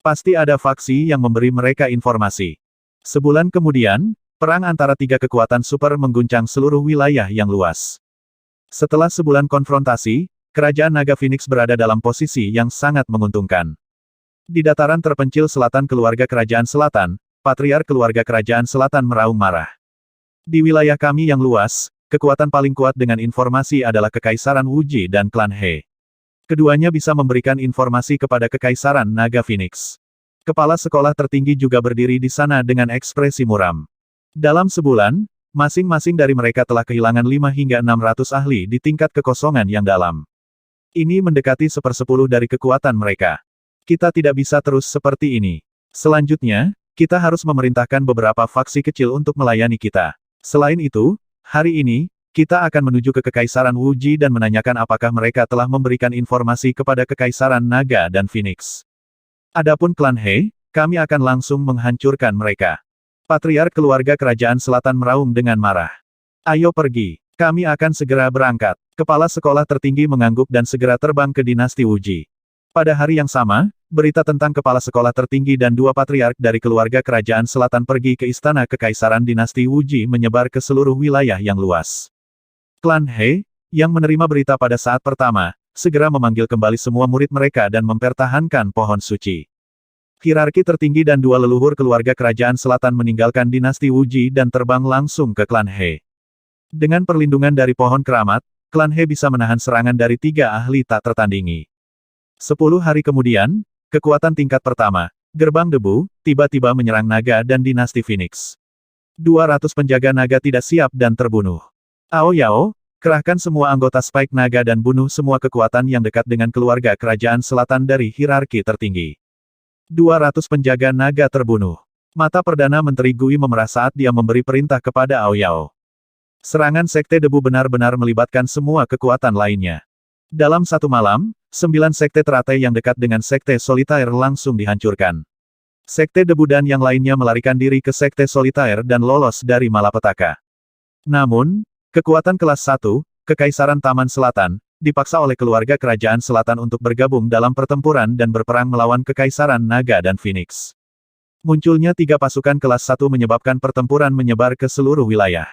Pasti ada faksi yang memberi mereka informasi. Sebulan kemudian, perang antara 3 kekuatan super mengguncang seluruh wilayah yang luas. Setelah sebulan konfrontasi, Kerajaan Naga Phoenix berada dalam posisi yang sangat menguntungkan. Di dataran terpencil selatan keluarga kerajaan selatan, Patriark keluarga kerajaan selatan meraung marah. Di wilayah kami yang luas, kekuatan paling kuat dengan informasi adalah Kekaisaran Wuji dan klan He. Keduanya bisa memberikan informasi kepada Kekaisaran Naga Phoenix. Kepala sekolah tertinggi juga berdiri di sana dengan ekspresi muram. Dalam sebulan, masing-masing dari mereka telah kehilangan 5 hingga 600 ahli di tingkat kekosongan yang dalam. Ini mendekati 1/10 dari kekuatan mereka. Kita tidak bisa terus seperti ini. Selanjutnya, kita harus memerintahkan beberapa faksi kecil untuk melayani kita. Selain itu, hari ini, kita akan menuju ke Kekaisaran Wuji dan menanyakan apakah mereka telah memberikan informasi kepada Kekaisaran Naga dan Phoenix. Adapun klan He, kami akan langsung menghancurkan mereka. Patriark keluarga kerajaan selatan meraung dengan marah. Ayo pergi. Kami akan segera berangkat. Kepala sekolah tertinggi mengangguk dan segera terbang ke dinasti Wuji. Pada hari yang sama, berita tentang kepala sekolah tertinggi dan 2 patriark dari keluarga kerajaan selatan pergi ke istana kekaisaran dinasti Wuji menyebar ke seluruh wilayah yang luas. Klan He, yang menerima berita pada saat pertama, segera memanggil kembali semua murid mereka dan mempertahankan pohon suci. Hierarki tertinggi dan 2 leluhur keluarga kerajaan selatan meninggalkan dinasti Wuji dan terbang langsung ke klan He. Dengan perlindungan dari pohon keramat, klan He bisa menahan serangan dari 3 ahli tak tertandingi. 10 hari kemudian, kekuatan tingkat pertama, Gerbang Debu, tiba-tiba menyerang naga dan dinasti Phoenix. 200 penjaga naga tidak siap dan terbunuh. Ao Yao, kerahkan semua anggota Spike Naga dan bunuh semua kekuatan yang dekat dengan keluarga kerajaan selatan dari hierarki tertinggi. 200 penjaga naga terbunuh. Mata Perdana Menteri Gui memerah saat dia memberi perintah kepada Ao Yao. Serangan Sekte Debu benar-benar melibatkan semua kekuatan lainnya. Dalam satu malam, 9 sekte teratai yang dekat dengan Sekte Solitaire langsung dihancurkan. Sekte Debu dan yang lainnya melarikan diri ke Sekte Solitaire dan lolos dari malapetaka. Namun, kekuatan kelas 1, Kekaisaran Taman Selatan, dipaksa oleh keluarga kerajaan selatan untuk bergabung dalam pertempuran dan berperang melawan Kekaisaran Naga dan Phoenix. Munculnya 3 pasukan kelas 1 menyebabkan pertempuran menyebar ke seluruh wilayah.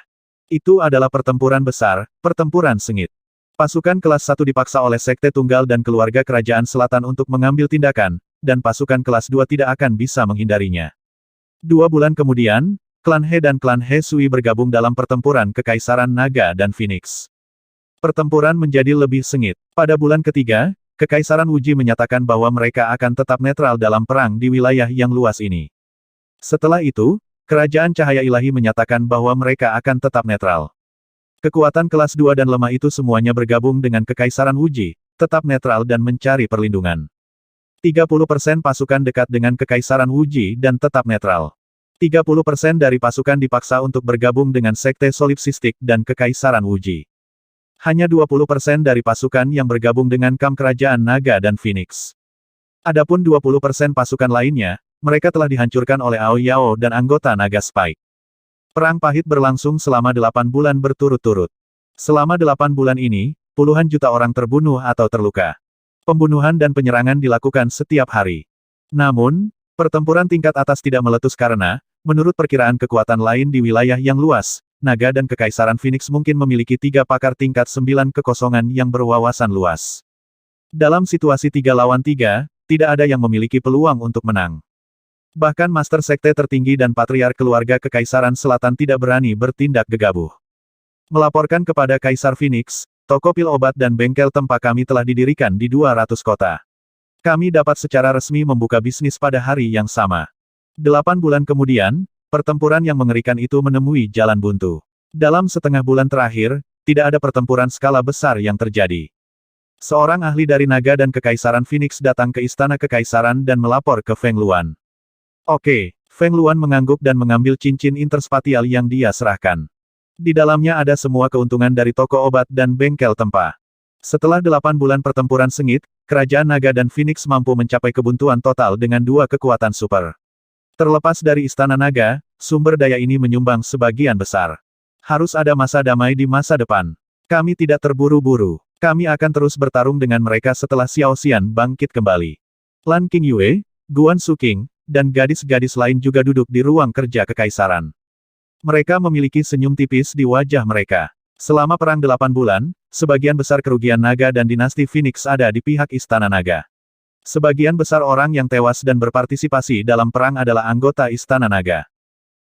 Itu adalah pertempuran besar, pertempuran sengit. Pasukan kelas 1 dipaksa oleh Sekte Tunggal dan keluarga kerajaan selatan untuk mengambil tindakan, dan pasukan kelas 2 tidak akan bisa menghindarinya. 2 bulan kemudian, klan He dan klan He Sui bergabung dalam pertempuran Kekaisaran Naga dan Phoenix. Pertempuran menjadi lebih sengit. Pada bulan ketiga, Kekaisaran Wuji menyatakan bahwa mereka akan tetap netral dalam perang di wilayah yang luas ini. Setelah itu, Kerajaan Cahaya Ilahi menyatakan bahwa mereka akan tetap netral. Kekuatan kelas 2 dan lemah itu semuanya bergabung dengan Kekaisaran Wuji, tetap netral dan mencari perlindungan. 30% pasukan dekat dengan Kekaisaran Wuji dan tetap netral. 30% dari pasukan dipaksa untuk bergabung dengan Sekte Solipsistik dan Kekaisaran Wuji. Hanya 20% dari pasukan yang bergabung dengan Kam Kerajaan Naga dan Phoenix. Adapun 20% pasukan lainnya, mereka telah dihancurkan oleh Ao Yao dan anggota Naga Spike. Perang pahit berlangsung selama 8 bulan berturut-turut. Selama 8 bulan ini, puluhan juta orang terbunuh atau terluka. Pembunuhan dan penyerangan dilakukan setiap hari. Namun, pertempuran tingkat atas tidak meletus karena, menurut perkiraan kekuatan lain di wilayah yang luas, Naga dan Kekaisaran Phoenix mungkin memiliki 3 pakar tingkat 9 kekosongan yang berwawasan luas. Dalam situasi 3 lawan 3, tidak ada yang memiliki peluang untuk menang. Bahkan Master Sekte tertinggi dan Patriark Keluarga Kekaisaran Selatan tidak berani bertindak gegabah. Melaporkan kepada Kaisar Phoenix, toko pil obat dan bengkel tempat kami telah didirikan di 200 kota. Kami dapat secara resmi membuka bisnis pada hari yang sama. 8 bulan kemudian, pertempuran yang mengerikan itu menemui jalan buntu. Dalam setengah bulan terakhir, tidak ada pertempuran skala besar yang terjadi. Seorang ahli dari naga dan Kekaisaran Phoenix datang ke Istana Kekaisaran dan melapor ke Feng Luan. Oke, Feng Luan mengangguk dan mengambil cincin interspatial yang dia serahkan. Di dalamnya ada semua keuntungan dari toko obat dan bengkel tempa. Setelah 8 bulan pertempuran sengit, Kerajaan Naga dan Phoenix mampu mencapai kebuntuan total dengan 2 kekuatan super. Terlepas dari Istana Naga, sumber daya ini menyumbang sebagian besar. Harus ada masa damai di masa depan. Kami tidak terburu-buru. Kami akan terus bertarung dengan mereka setelah Xiao Xian bangkit kembali. Lan Qingyue, Guan Suking, dan gadis-gadis lain juga duduk di ruang kerja kekaisaran. Mereka memiliki senyum tipis di wajah mereka. Selama perang 8 bulan, sebagian besar kerugian naga dan dinasti Phoenix ada di pihak Istana Naga. Sebagian besar orang yang tewas dan berpartisipasi dalam perang adalah anggota Istana Naga.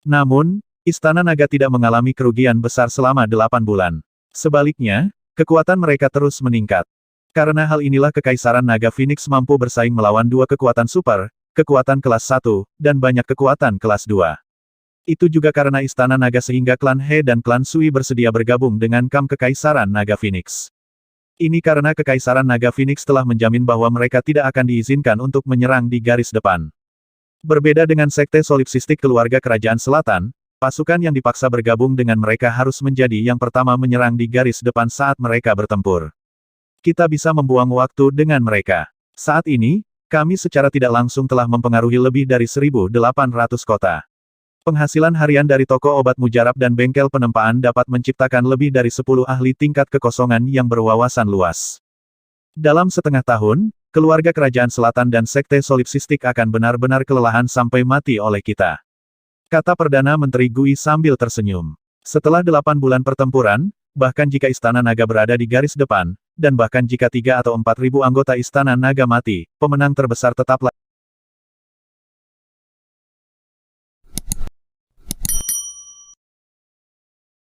Namun, Istana Naga tidak mengalami kerugian besar selama 8 bulan. Sebaliknya, kekuatan mereka terus meningkat. Karena hal inilah Kekaisaran Naga Phoenix mampu bersaing melawan 2 kekuatan super, kekuatan kelas 1, dan banyak kekuatan kelas 2. Itu juga karena Istana Naga sehingga klan He dan klan Sui bersedia bergabung dengan Kam Kekaisaran Naga Phoenix. Ini karena Kekaisaran Naga Phoenix telah menjamin bahwa mereka tidak akan diizinkan untuk menyerang di garis depan. Berbeda dengan Sekte Solipsistik Keluarga Kerajaan Selatan, pasukan yang dipaksa bergabung dengan mereka harus menjadi yang pertama menyerang di garis depan saat mereka bertempur. Kita bisa membuang waktu dengan mereka. Saat ini, kami secara tidak langsung telah mempengaruhi lebih dari 1.800 kota. Penghasilan harian dari toko obat mujarab dan bengkel penempaan dapat menciptakan lebih dari 10 ahli tingkat kekosongan yang berwawasan luas. Dalam setengah tahun, keluarga Kerajaan Selatan dan Sekte Solipsistik akan benar-benar kelelahan sampai mati oleh kita. Kata Perdana Menteri Gui sambil tersenyum. Setelah 8 bulan pertempuran, bahkan jika Istana Naga berada di garis depan, dan bahkan jika 3 atau 4 ribu anggota Istana Naga mati, pemenang terbesar tetaplah